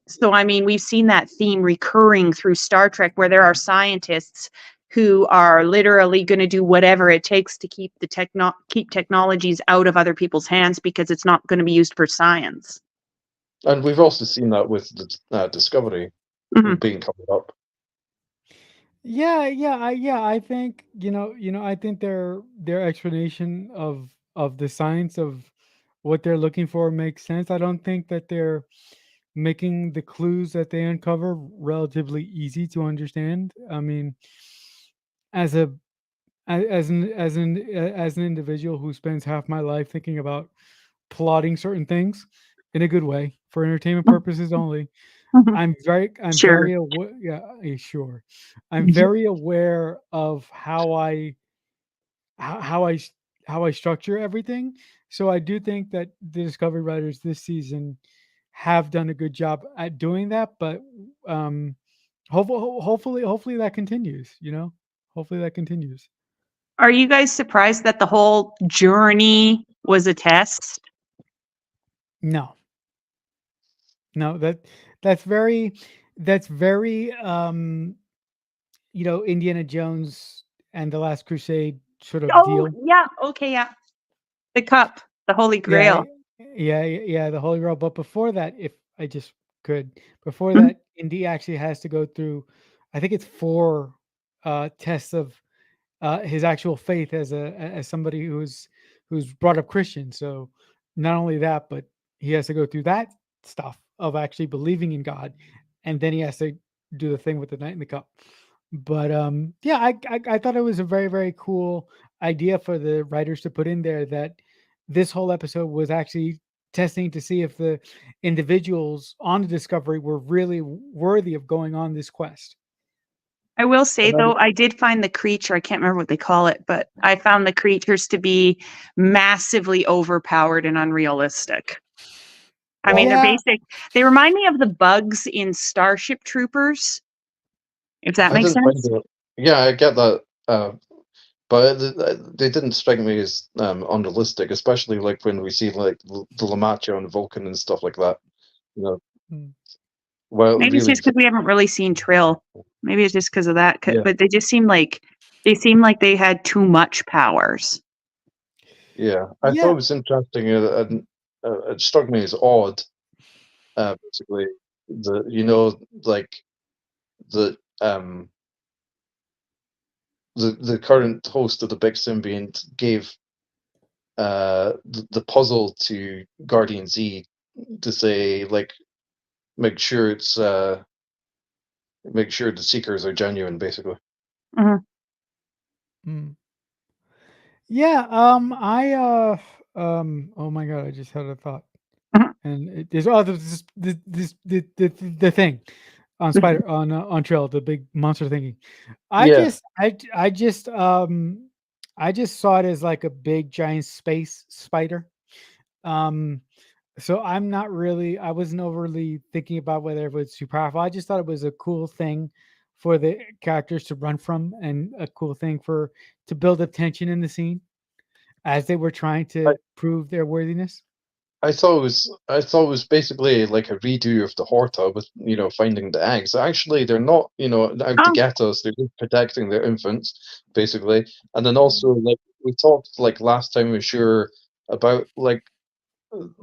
So, I mean, we've seen that theme recurring through Star Trek, where there are scientists who are literally going to do whatever it takes to keep keep technologies out of other people's hands because it's not going to be used for science. And we've also seen that with the Discovery being covered up. I think I think their explanation of the science of what they're looking for makes sense. I don't think that they're making the clues that they uncover relatively easy to understand. I mean, as a as an individual who spends half my life thinking about plotting certain things in a good way for entertainment purposes only, I'm Sure. very aware. Sure. I'm very aware of how I how I how I structure everything. So I do think that the Discovery writers this season have done a good job at doing that. But hopefully that continues. Hopefully that continues. Are you guys surprised that the whole journey was a test? No, no, that's very Indiana Jones and the Last Crusade sort of Oh, deal. yeah. Okay, yeah. The cup, the Holy Yeah, Grail. the Holy Grail. But before that, if I just could, before Mhm. that, Indy actually has to go through, I think it's 4 tests of his actual faith as somebody who's brought up Christian. So not only that, but he has to go through that stuff of actually believing in God, and then he has to do the thing with the Knight in the Cup. But yeah, I thought it was a very very cool idea for the writers to put in there that this whole episode was actually testing to see if the individuals on the Discovery were really worthy of going on this quest. I will say, And then, though, I did find the creature, I can't remember what they call it, but I found the creatures to be massively overpowered and unrealistic. I mean, Yeah, they remind me of the bugs in Starship Troopers, if that I makes didn't find sense. it. Yeah, I get that. But they didn't strike me as unrealistic, especially like when we see like the Lamachia on Vulcan and stuff like that. You know, mm, well, Maybe it's really, just because we haven't really seen Trill. Maybe it's just because of that. yeah, But they seemed like they had too much powers. yeah. I thought yeah, it was interesting, and it struck me as odd. Basically, like the the current host of the Big Symbiont gave the puzzle to Guardian Z to say like make sure it's make sure the seekers are genuine, basically. Mhm. mm. Yeah, oh my God, I just had a thought. Mhm. And the thing on on Trail, the big monster thingy. I Yeah, just I just I just saw it as like a big giant space spider. Um so I wasn't overly thinking about whether it was too powerful. I just thought it was a cool thing for the characters to run from and a cool thing to build up tension in the scene as they were trying I, to prove their worthiness. I thought it was basically like a redo of the Horta with finding the eggs. Actually, they're not out to Oh, get us. They're just protecting their infants, basically. And then also like we talked like last time we sure about like um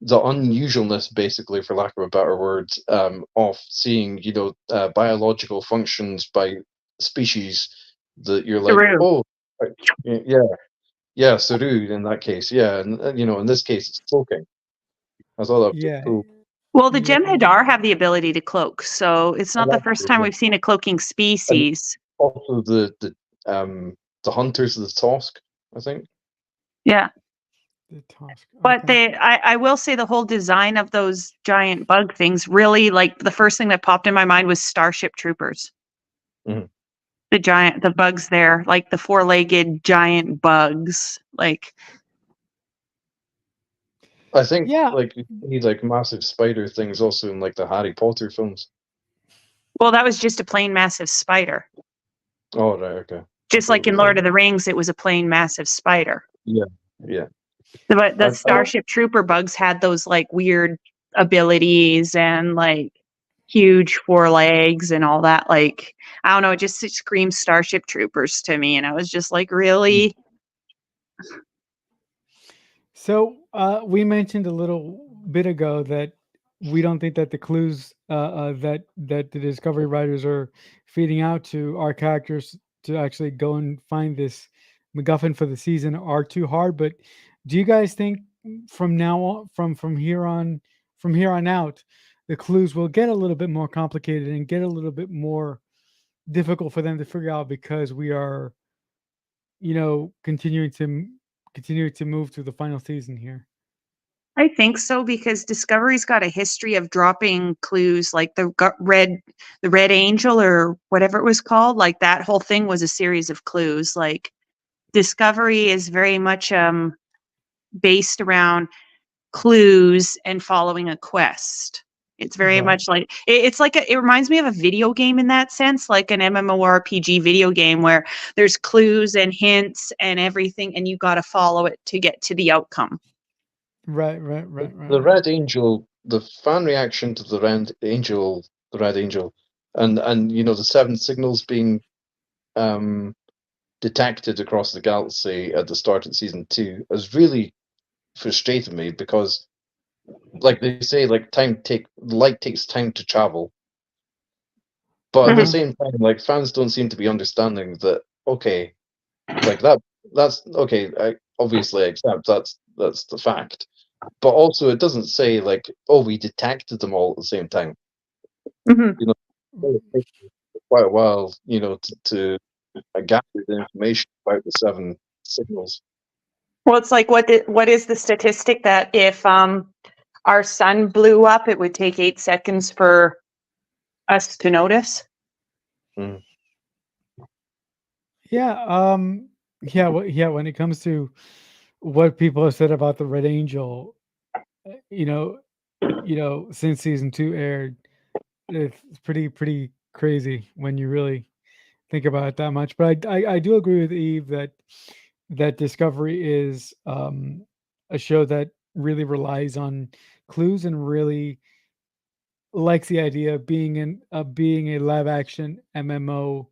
the unusualness, basically, for lack of a better word, of seeing biological functions by species that you're like, Saru. oh, yeah, yeah, Saru in that case, yeah, and in this case it's cloaking. I thought that was Yeah. cool. Well, the Yeah. Jem'Hadar have the ability to cloak, so it's And not the that's first true, time yeah. we've seen a cloaking And species. also the hunters of the Tosk, I think. Yeah. The Tusk. But Okay. I will say the whole design of those giant bug things really, like, the first thing that popped in my mind was Starship Troopers. Mhm. The bugs there, like the four-legged giant bugs. Like, I think Yeah. like you need like massive spider things also in like the Harry Potter films. well, that was just a plain massive spider. Oh right, okay. Just Thought it like in was like Lord of the Rings, it was a plain massive spider. yeah, yeah. But the I don't. Starship Trooper bugs had those like weird abilities and like huge forelegs and all that. Like, I don't know, it just screams Starship Troopers to me. And I was just like, really? So we mentioned a little bit ago that we don't think that the clues that the Discovery writers are feeding out to our characters to actually go and find this MacGuffin for the season are too hard. But do you guys think from now on, from here on out, the clues will get a little bit more complicated and get a little bit more difficult for them to figure out because we are, continuing to move through the final season here? I think so because Discovery's got a history of dropping clues like the Red Angel or whatever it was called. Like that whole thing was a series of clues. Like Discovery is very much based around clues and following a quest. It's very Right. much like it reminds me of a video game in that sense, like an MMORPG video game where there's clues and hints and everything, and you got to follow it to get to the outcome. Right, right, right, right, The right. Red Angel, the fan reaction to the Red Angel, and you know the seven signals being um, detected across the galaxy at the start of season 2 has really frustrated me because, like they say, like light takes time to travel, but at the Mhm. same time, like fans don't seem to be understanding that. Okay, like that's okay. I obviously accept that's the fact, but also it doesn't say like, oh, we detected them all at the same time. Mhm. You know, it takes quite a while, you know, to gather the information about the seven signals. Well, it's like what is the statistic that if our sun blew up, it would take 8 seconds for us to notice? Mm. Yeah, when it comes to what people have said about the Red Angel, uh, you know, since season 2 aired, it's pretty crazy when you really think about it that much. But I do agree with Eve that Discovery is a show that really relies on clues and really likes the idea of being a live action MMO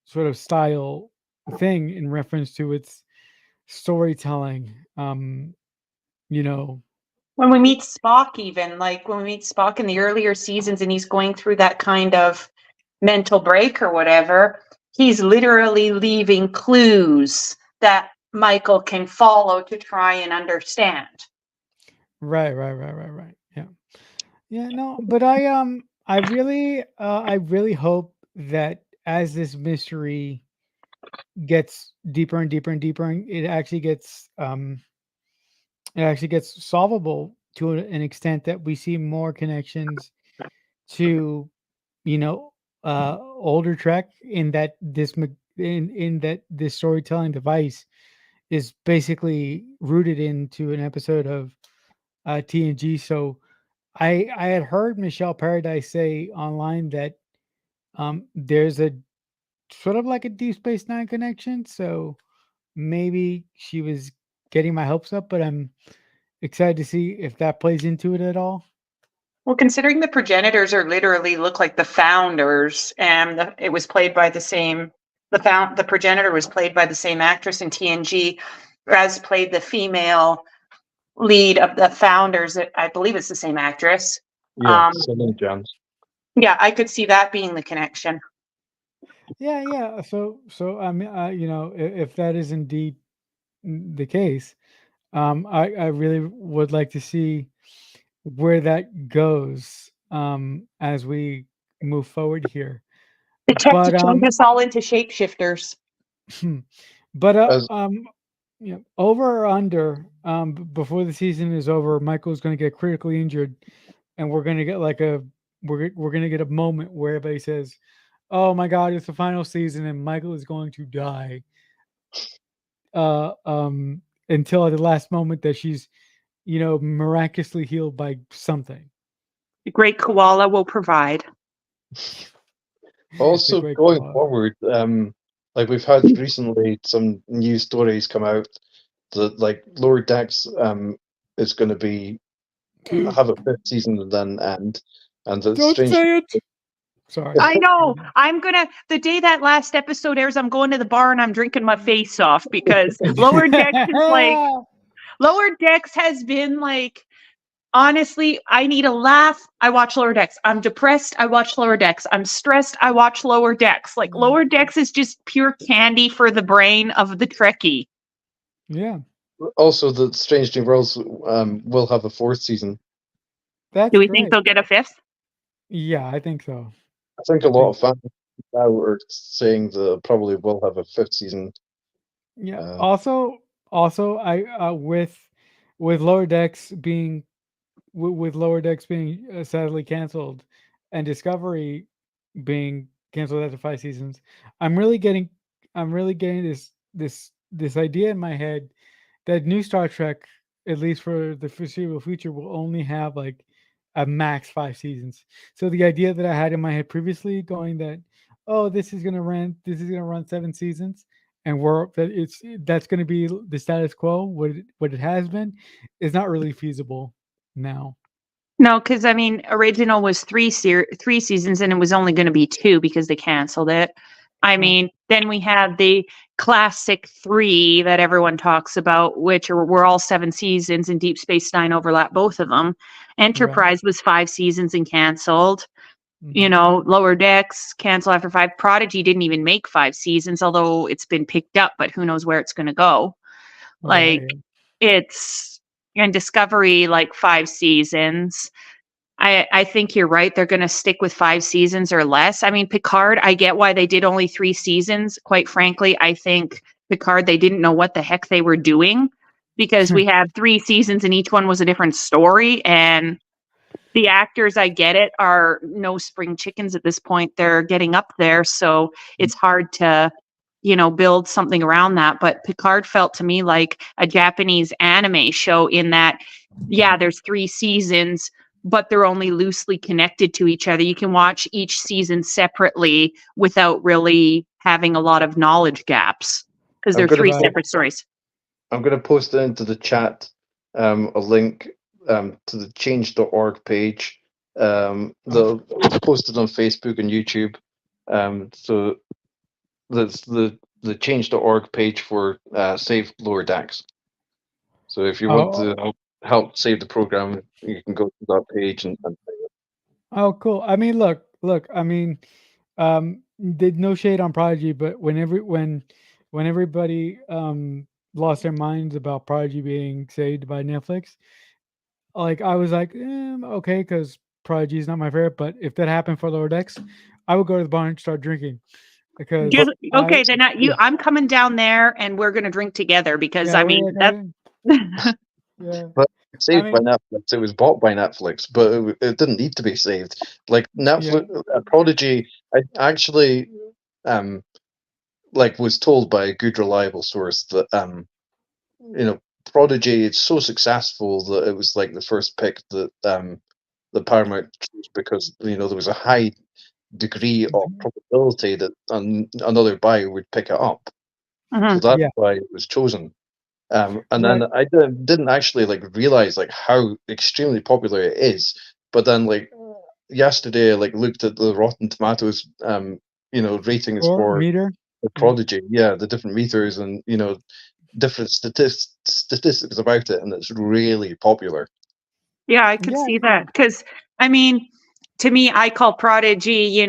sort of style thing in reference to its storytelling. You know, When we meet Spock, even like when we meet Spock in the earlier seasons and he's going through that kind of mental break or whatever, he's literally leaving clues that Michael can follow to try and understand. right. Yeah, yeah. No, but I really hope that as this mystery gets deeper and deeper and deeper, and it actually gets solvable to an extent that we see more connections to, older Trek in that in that this storytelling device is basically rooted into an episode of TNG. So I had heard Michelle Paradise say online that there's a sort of like a Deep Space Nine connection. So maybe she was getting my hopes up, but I'm excited to see if that plays into it at all. Well, considering the progenitors are literally look like the founders, and it was played by the progenitor was played by the same actress in TNG as played the female lead of the founders. I believe it's the same actress. Yeah, Um, Celine Jans. yeah, I could see that being the connection. Yeah. So I mean, if that is indeed the case, I really would like to see where that goes as we move forward here. They tend to But change us all into shapeshifters. but As Yeah. Over or under, before the season is over, Michael's going to get critically injured, and we're going to get like we're going to get a moment where everybody says, "Oh my God, it's the final season, and Michael is going to die." Uh, um, until at the last moment that she's, miraculously healed by something. The great koala will provide. Also, great going call. forward, like we've had recently some news stories come out that like Lower Decks is going to be have a fifth season and then end, and that Don't Strange. say it. Sorry. I know. The day that last episode airs, I'm going to the bar and I'm drinking my face off because Lower Decks has been like, honestly, I need a laugh. I watch Lower Decks. I'm depressed. I watch Lower Decks. I'm stressed. I watch Lower Decks. Like Lower Decks is just pure candy for the brain of the Trekkie. Yeah. Also, that Strange New Worlds will have a fourth season. That's Do we great. think they'll get a fifth? Yeah, I think so. I think a lot of fans now are saying that probably will have a fifth season. Yeah. Also, I with Lower Decks being sadly canceled, and Discovery being canceled after 5 seasons, I'm really getting this idea in my head that new Star Trek, at least for the foreseeable future, will only have like a max 5 seasons. So the idea that I had in my head previously, going that, oh, this is gonna run 7 seasons, and that's gonna be the status quo, what it has been, is not really feasible now. No, because I mean, original was three seasons, and it was only going to be 2 because they canceled it. I mean, then we have the classic 3 that everyone talks about, which were all 7 seasons, and Deep Space Nine overlap both of them. Enterprise was 5 seasons and canceled. Lower Decks canceled after 5. Prodigy didn't even make 5 seasons, although it's been picked up, but who knows where it's going to go. Like, and Discovery, like 5 seasons. I think you're right. They're going to stick with 5 seasons or less. I mean, Picard, I get why they did only 3 seasons. Quite frankly, I think Picard, they didn't know what the heck they were doing, because we had 3 seasons and each one was a different story. And the actors, I get it, are no spring chickens at this point. They're getting up there. So it's hard to, build something around that. But Picard felt to me like a Japanese anime show in that, yeah, there's 3 seasons, but they're only loosely connected to each other. You can watch each season separately without really having a lot of knowledge gaps, because they're 3 separate stories. I'm going to post into the chat a link to the change.org page. They'll post it on Facebook and YouTube. So that's the change.org page for Save Lower Decks. So if you want to help save the program, you can go to that page and Oh, cool. I mean, look. I mean, did no shade on Prodigy, but when everybody lost their minds about Prodigy being saved by Netflix, like I was like, okay, because Prodigy is not my favorite. But if that happened for Lower Decks, I would go to the bar and start drinking. Because then I'm coming down there and we're going to drink together, because yeah, I mean, yeah. But saved by Netflix. It was bought by Netflix, but it didn't need to be saved. Like Netflix, Prodigy. I actually, was told by a good, reliable source that Prodigy is so successful that it was like the first pick that the Paramount chose, because there was a high degree of probability that another buyer would pick it up. So that's why it was chosen. And then I didn't actually realize how extremely popular it is. But then yesterday, I looked at the Rotten Tomatoes ratings for meter. The Prodigy. Yeah, the different meters and different statistics about it, and it's really popular. Yeah, I could see that, because I mean, to me, I call Prodigy,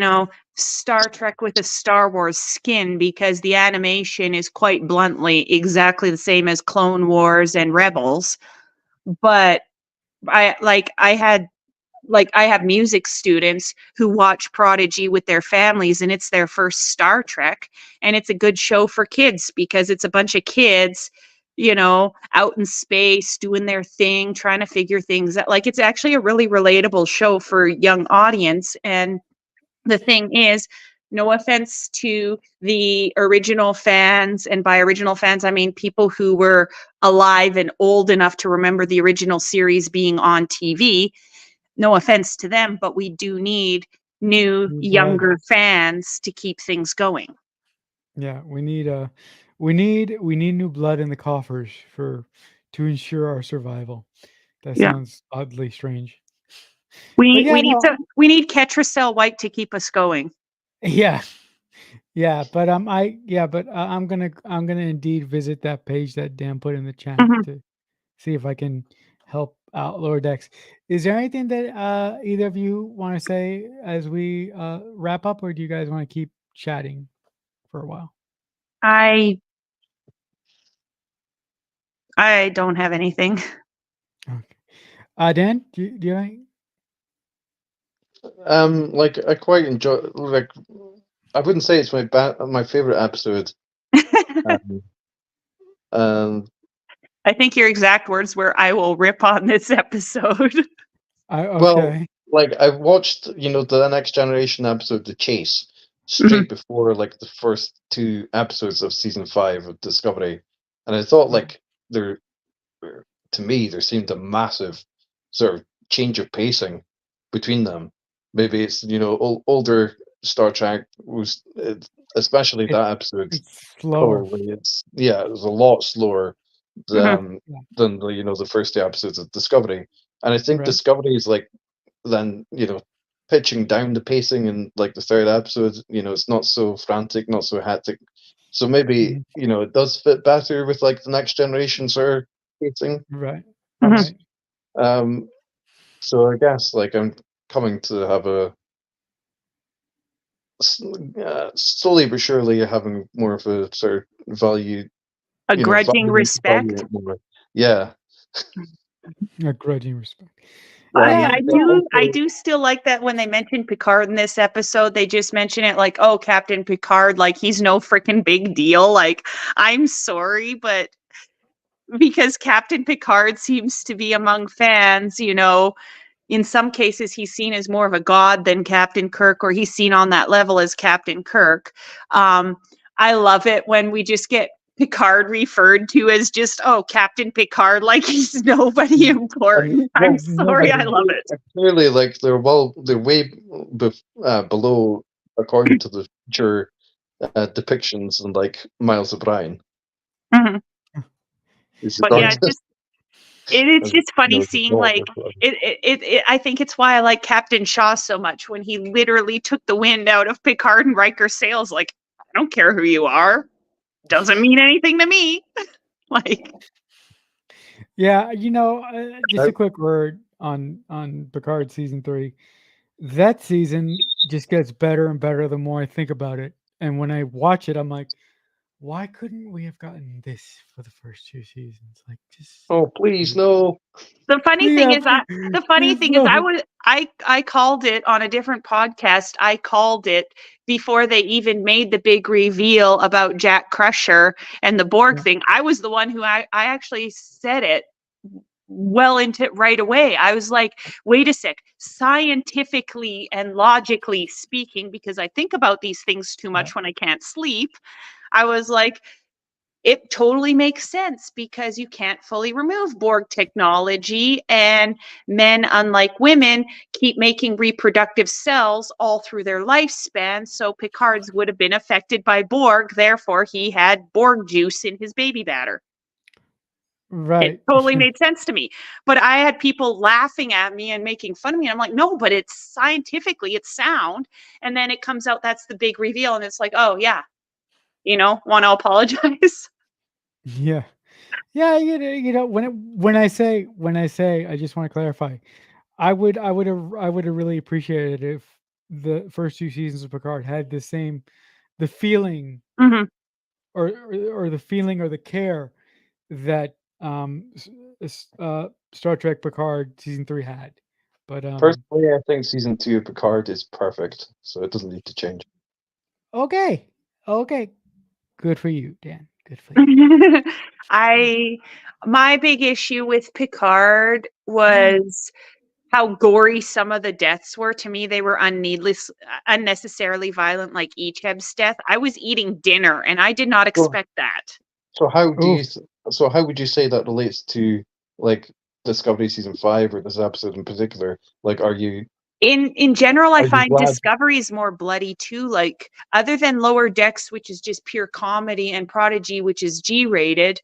Star Trek with a Star Wars skin, because the animation is quite bluntly exactly the same as Clone Wars and Rebels. But I have music students who watch Prodigy with their families, and it's their first Star Trek, and it's a good show for kids because it's a bunch of kids, out in space, doing their thing, trying to figure things out. Like, it's actually a really relatable show for a young audience. And the thing is, no offense to the original fans, and by original fans, I mean people who were alive and old enough to remember the original series being on TV. No offense to them, but we do need new, New blood. younger fans to keep things going. Yeah, we need new blood in the coffers to ensure our survival. That Yeah. sounds oddly strange. We yeah, we need Ketracel White to keep us going. Yeah. Yeah, but I'm gonna indeed visit that page that Dan put in the chat Mhm. to see if I can help out Lower Decks. Is there anything that either of you want to say as we wrap up, or do you guys want to keep chatting for a while? I don't have anything. Okay. Dan, do you have any? Like I quite enjoy. Like I wouldn't say it's my favorite episode. Um, I think your exact words were, "I will rip on this episode." Well, Okay. like I watched, the Next Generation episode, The Chase, Mm-hmm. straight before like the first 2 episodes of season 5 of Discovery, and I thought like to me there seemed a massive sort of change of pacing between them. Maybe it's older Star Trek was especially It, that episode. it's slower. Probably it was a lot slower Mhm. than the first 2 episodes of Discovery, and I think Right. Discovery is like then pitching down the pacing in like the 3rd episode. It's not so frantic, not so hectic, so maybe Mhm. it does fit better with like the Next Generation sort of pacing. Right. Mhm. Right. So I guess like I'm coming to have slowly but surely having more of a sort of value, A grudging value respect. it more. Yeah. A grudging respect. Yeah, I do still like that when they mention Picard in this episode, they just mention it like, "Oh, Captain Picard, like he's no freaking big deal." Like, I'm sorry, but because Captain Picard seems to be among fans, in some cases he's seen as more of a god than Captain Kirk, or he's seen on that level as Captain Kirk. I love it when we just get Picard referred to as just, "Oh, Captain Picard," like he's nobody important. I'm sorry, I love it. Clearly, like they're way below, according to the future depictions, and like Miles O'Brien. Mhm. But yeah, It's it's just funny it's seeing not like Picard. it. I think it's why I like Captain Shaw so much, when he literally took the wind out of Picard and Riker's sails. Like, I don't care who you are, doesn't mean anything to me. Like, Yeah, just a quick word on Picard season 3. That season just gets better and better the more I think about it. And when I watch it, I'm like, why couldn't we have gotten this for the first 2 seasons? Like, just Oh, please, no. the funny Yeah, thing is, please, I called it on a different podcast. I called it before they even made the big reveal about Jack Crusher and the Borg Yeah. thing. I was the one who I actually said it well into right away. I was like, wait a sec, scientifically and logically speaking, because I think about these things too much when I can't sleep. I was like, it totally makes sense, because you can't fully remove Borg technology, and men, unlike women, keep making reproductive cells all through their lifespan. So Picard's would have been affected by Borg, therefore he had Borg juice in his baby batter. Right. It totally made sense to me. But I had people laughing at me and making fun of me. And I'm like, no, but it's scientifically, it's sound. And then it comes out, that's the big reveal. And it's like, oh yeah, want to apologize. Yeah. Yeah, when I say I just want to clarify. I would have really appreciated if the first 2 seasons of Picard had the feeling Mm-hmm. or the feeling or the care that Star Trek Picard season 3 had. But Personally, I think season 2 of Picard is perfect, so it doesn't need to change. okay. Good for you, Dan. Good for you. My big issue with Picard was how gory some of the deaths were. To me, they were unnecessarily violent, like Icheb's death. I was eating dinner and I did not So, expect that. so how do Oof. you? So how would you say that relates to like Discovery season 5 or this episode in particular? Like, In general, I are you find glad? Discovery is more bloody too. Like, other than Lower Decks, which is just pure comedy, and Prodigy, which is G-rated,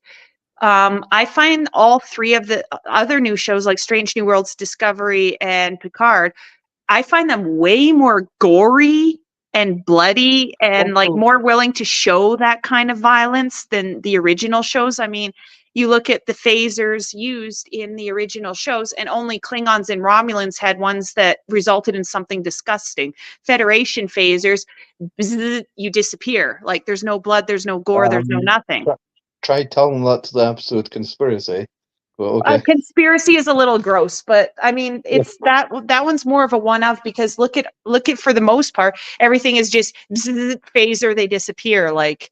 I find all three of the other new shows like Strange New Worlds, Discovery, and Picard, I find them way more gory and bloody and like Also, more willing to show that kind of violence than the original shows. I mean, you look at the phasers used in the original shows, and only Klingons and Romulans had ones that resulted in something disgusting. Federation phasers, bzzz, you disappear. Like, there's no blood, there's no gore, there's no um, nothing. try telling that to the episode conspiracy. But okay. Conspiracy is a little gross, but I mean, Yeah. it's that one's more of a one of, because look at for the most part, everything is just bzzz, phaser, they disappear. Like,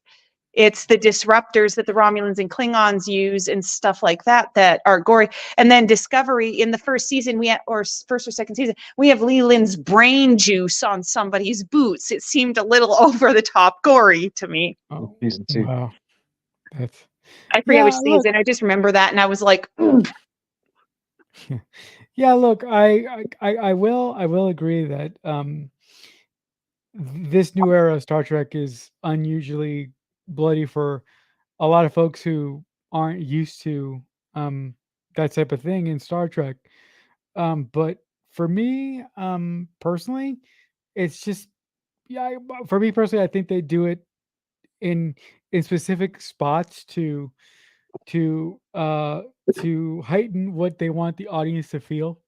it's the disruptors that the Romulans and Klingons use and stuff like that that are gory. And then Discovery, in the first season, first or second season, we have Leland's brain juice on somebody's boots. It seemed a little over the top gory to me. Oh, Season 2. wow. That's I forget which look. season. I just remember that, and I was like, Yeah, look, I will agree that this new era of Star Trek is unusually bloody for a lot of folks who aren't used to that type of thing in Star Trek. But for me, personally, it's just for me personally, I think they do it in specific spots to heighten what they want the audience to feel.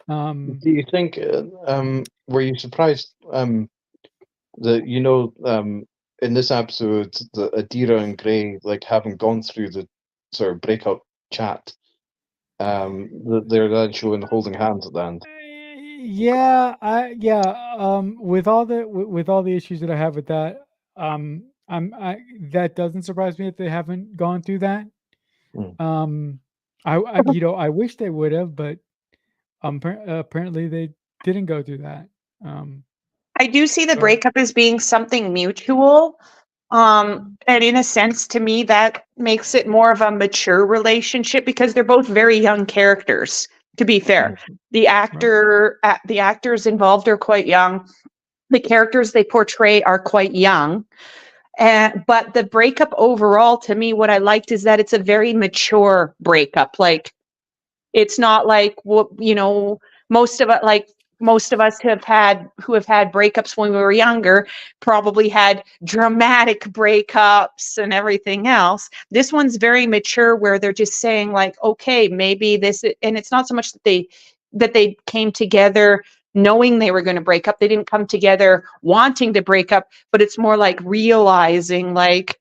Do you think? Were you surprised? That in this episode, the Adira and Gray, like having gone through the sort of breakup chat, they're then showing holding hands at the end. With all the issues that I have with that, that doesn't surprise me that they haven't gone through that. Mm. I wish they would have, but apparently they didn't go through that. I do see the breakup as being something mutual. And in a sense, to me, that makes it more of a mature relationship because they're both very young characters, to be fair. The actors involved are quite young. The characters they portray are quite young. But the breakup overall, to me, what I liked is that it's a very mature breakup. Like, it's not like, most of us who have had breakups when we were younger probably had dramatic breakups and everything else. This one's very mature, where they're just saying like, okay, maybe this, and it's not so much that they came together knowing they were going to break up. They didn't come together wanting to break up, but it's more like realizing like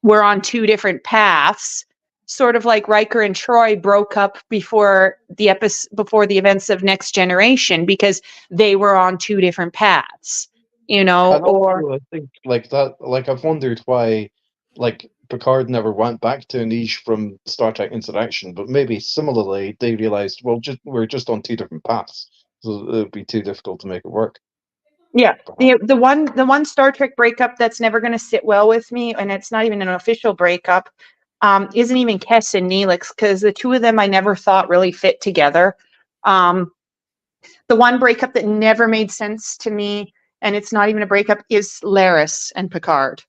we're on two different paths. Sort of like Riker and Troy broke up before the events of Next Generation because they were on two different paths, And also, I think like that. Like, I've wondered why, like, Picard never went back to Anish from Star Trek Interaction, but maybe similarly they realized, well, we're just on two different paths, so it would be too difficult to make it work. Yeah, the one Star Trek breakup that's never going to sit well with me, and it's not even an official breakup, isn't even Kes and Neelix, because the two of them I never thought really fit together. The one breakup that never made sense to me, and it's not even a breakup, is Laris and Picard.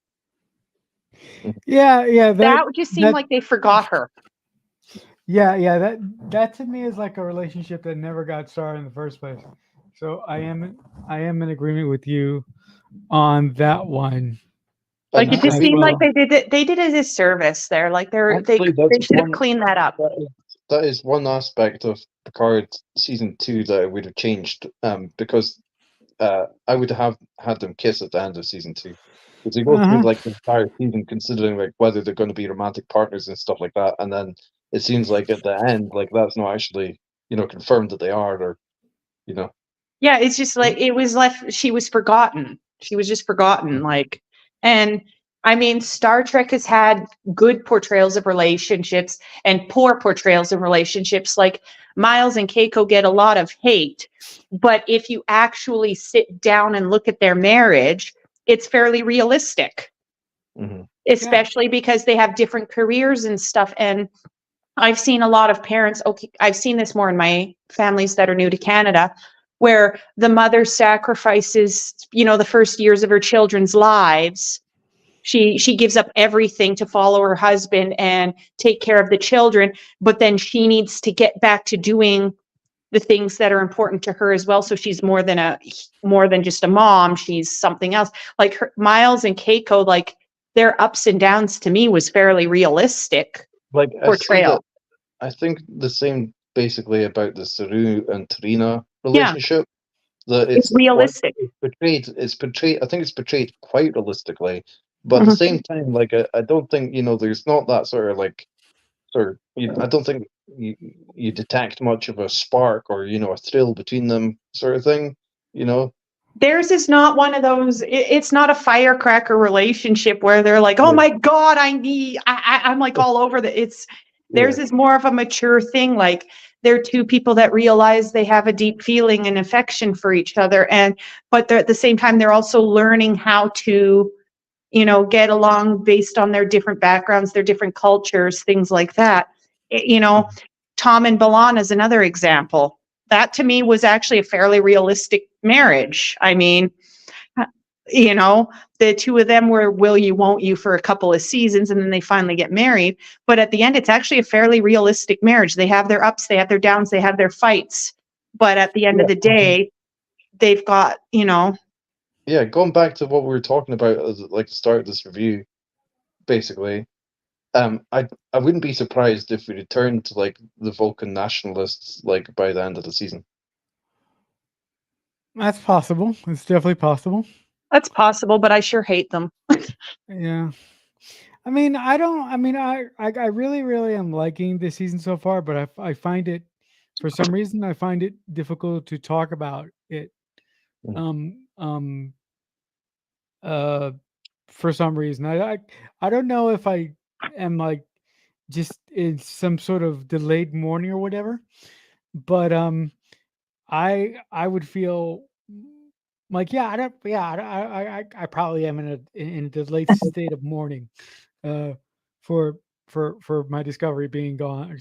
Yeah, that just seemed like they forgot her. Yeah, that to me is like a relationship that never got started in the first place. So I am in agreement with you on that one. Like, it just seemed like they did it as a service there. Like, they should have cleaned that up. That is one aspect of Picard season 2 that I would have changed, because I would have had them kiss at the end of season 2. Because they go through like the entire season considering like whether they're going to be romantic partners and stuff like that, and then it seems like at the end, like, that's not actually confirmed that they are, or Yeah, it's just like it was left. She was forgotten. She was just forgotten. Like, and I mean, Star Trek has had good portrayals of relationships and poor portrayals of relationships. Like Miles and Keiko get a lot of hate, but if you actually sit down and look at their marriage, it's fairly realistic, especially because they have different careers and stuff. And I've seen a lot of parents, okay, I've seen this more in my families that are new to Canada, where the mother sacrifices, the first years of her children's lives. She gives up everything to follow her husband and take care of the children, but then she needs to get back to doing the things that are important to her as well. So she's more than just a mom. She's something else. Like Miles and Keiko, like their ups and downs to me was fairly realistic Like portrayal. I think the same basically about the Saru and Tarina relationship. That It's realistic. It's portrayed. I think it's portrayed quite realistically, but at the same time, like I don't think there's not that sort of like, I don't think you detect much of a spark or a thrill between them, sort of thing. Theirs is not one of those. It's not a firecracker relationship where they're like, "Oh my God, I'm like all over the." Theirs is more of a mature thing. Like they're two people that realize they have a deep feeling and affection for each other, but they're at the same time they're also learning how to, get along based on their different backgrounds, their different cultures, things like that. Tom and Balan is another example. That to me was actually a fairly realistic marriage. I mean, the two of them were will you, won't you for a couple of seasons, and then they finally get married. But at the end, it's actually a fairly realistic marriage. They have their ups, they have their downs, they have their fights. But at the end of the day, they've got, Yeah, going back to what we were talking about at like the start of this review, basically, I wouldn't be surprised if we returned to like the Vulcan nationalists like by the end of the season. That's possible. It's definitely possible. That's possible, but I sure hate them. Yeah. I mean, I don't. I mean, I really, really am liking this season so far, but I find it, for some reason, I find it difficult to talk about it. For some reason, I don't know if I am like just in some sort of delayed morning or whatever, but I would feel like I probably am in a delayed state of mourning for my Discovery being gone.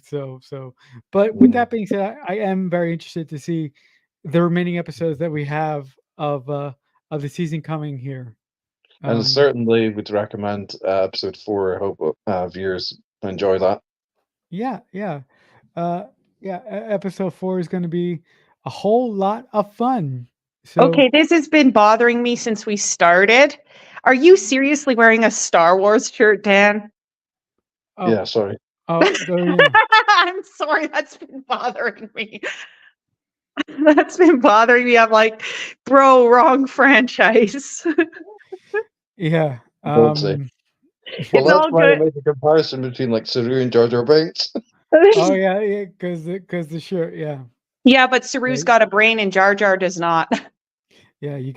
But with that being said, I am very interested to see the remaining episodes that we have of the season coming here. And certainly would recommend episode 4. I hope viewers enjoy that. Episode 4 is going to be a whole lot of fun. Okay, this has been bothering me since we started. Are you seriously wearing a Star Wars shirt, Dan? Oh, yeah, sorry. Oh, yeah. I'm sorry, that's been bothering me. That's been bothering me. I'm like, bro, wrong franchise. Yeah. Well, that's why I made the comparison between like Saru and Jar Jar Binks. Oh yeah, because the shirt, yeah. Yeah, but Saru's got a brain and Jar Jar does not. Yeah, you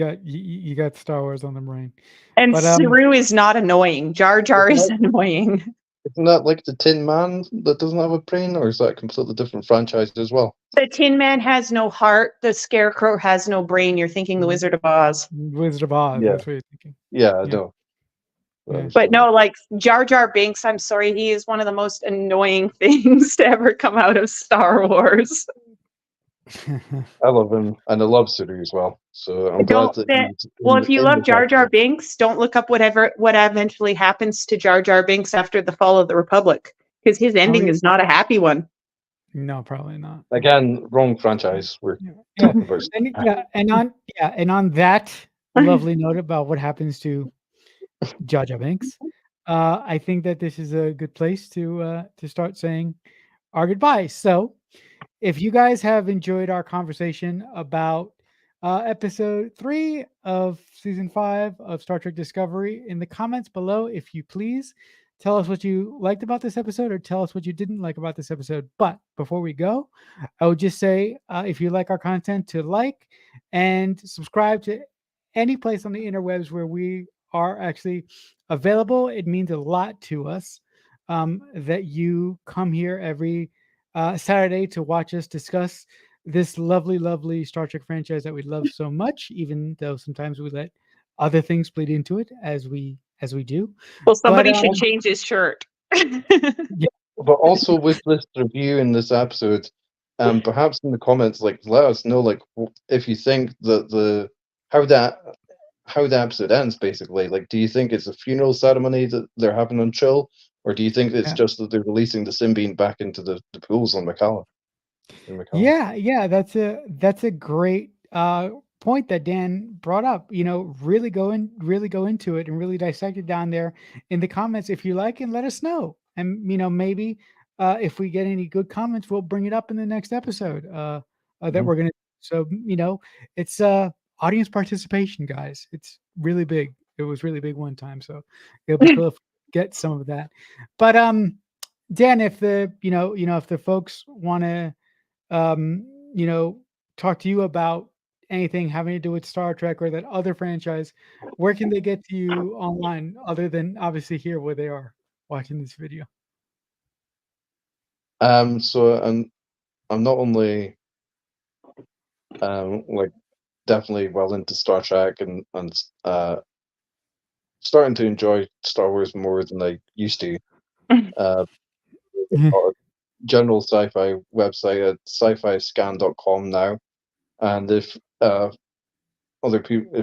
got Star Wars on the brain. And Saru is not annoying. Jar Jar is annoying. Isn't that like the Tin Man that doesn't have a brain, or is that a completely different franchise as well? The Tin Man has no heart. The Scarecrow has no brain. You're thinking the Wizard of Oz. Wizard of Oz. Yeah. That's what you're thinking. Yeah, I know. Yeah. But no, like Jar Jar Binks, I'm sorry, he is one of the most annoying things to ever come out of Star Wars. I love him, and I love Saru as well. So I'm glad that. If you love Jar Jar Binks, don't look up what eventually happens to Jar Jar Binks after the fall of the Republic, because his ending is not a happy one. No, probably not. Again, wrong franchise. We're talking about. And on that lovely note about what happens to Jar Jar Binks, I think that this is a good place to start saying our goodbyes. So, if you guys have enjoyed our conversation about episode 3 of season 5 of Star Trek Discovery, in the comments below, if you please, tell us what you liked about this episode or tell us what you didn't like about this episode. But before we go, I would just say, if you like our content, to like and subscribe to any place on the interwebs where we are actually available. It means a lot to us that you come here every Saturday to watch us discuss this lovely, lovely Star Trek franchise that we love so much, even though sometimes we let other things bleed into it as we do. Well, But somebody should change his shirt. But also with this review in this episode, perhaps in the comments, like let us know, like if you think that how the episode ends. Basically, like, do you think it's a funeral ceremony that they're having on Chill, or do you think it's Yeah. just that they're releasing the Symbian back into the pools on Macalla? Yeah, that's a great point that Dan brought up. You know, really go into it and really dissect it down there in the comments if you like, and let us know. And you know, maybe if we get any good comments, we'll bring it up in the next episode that we're gonna. So you know, it's audience participation, guys. It's really big. It was really big one time, so it'll be cool if we get some of that. But Dan, if the if the folks want to you know, talk to you about anything having to do with Star Trek or that other franchise, where can they get to you online other than obviously here where they are watching this video? So I'm not only like definitely well into Star Trek and starting to enjoy Star Wars more than I used to. Got a general sci-fi website at sci-fi-scan.com now, and if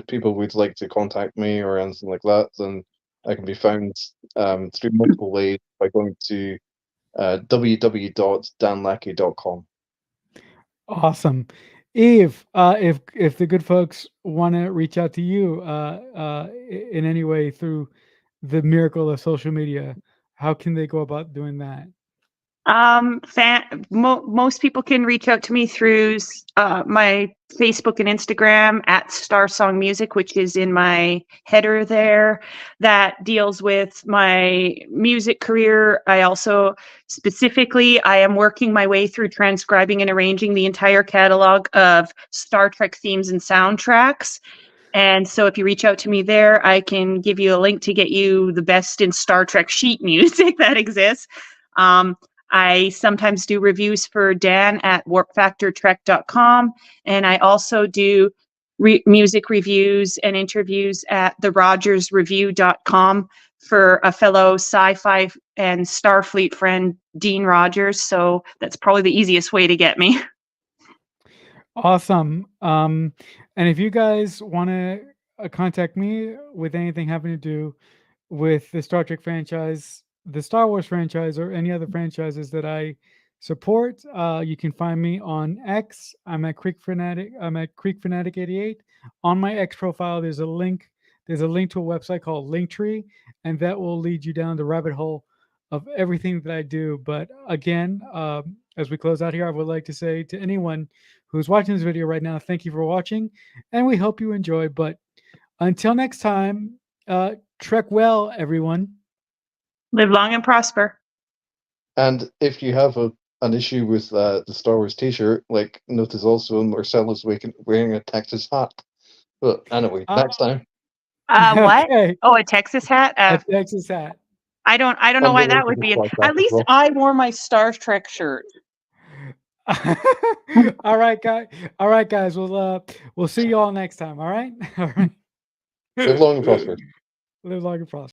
people would like to contact me or anything like that, then I can be found through multiple ways by going to www.danlackey.com. Awesome. Eve, if the good folks want to reach out to you in any way through the miracle of social media, how can they go about doing that? Most people can reach out to me through my Facebook and Instagram at Star Song Music, which is in my header there. That deals with my music career. I also I am working my way through transcribing and arranging the entire catalog of Star Trek themes and soundtracks. And so if you reach out to me there, I can give you a link to get you the best in Star Trek sheet music that exists. I sometimes do reviews for Dan at warpfactortrek.com, and I also do music reviews and interviews at therogersreview.com for a fellow sci-fi and Starfleet friend, Dean Rogers. So that's probably the easiest way to get me. Awesome. And if you guys want to contact me with anything having to do with the Star Trek franchise, the Star Wars franchise, or any other franchises that I support, you can find me on X. I'm at Creek Fanatic. I'm at Creek Fanatic 88. On my X profile, there's a link. There's a link to a website called Linktree, and that will lead you down the rabbit hole of everything that I do. But again, as we close out here, I would like to say to anyone who's watching this video right now, thank you for watching, and we hope you enjoy. But until next time, trek well, everyone. Live long and prosper. And if you have an issue with the Star Wars T-shirt, like notice also Marcella's wearing a Texas hat. But anyway, next time. What? Okay. Oh, a Texas hat? A Texas hat. I don't know why that would be. At least I wore my Star Trek shirt. All right, guys. We'll see you all next time. All right. All right. Live long and prosper. Live long and prosper.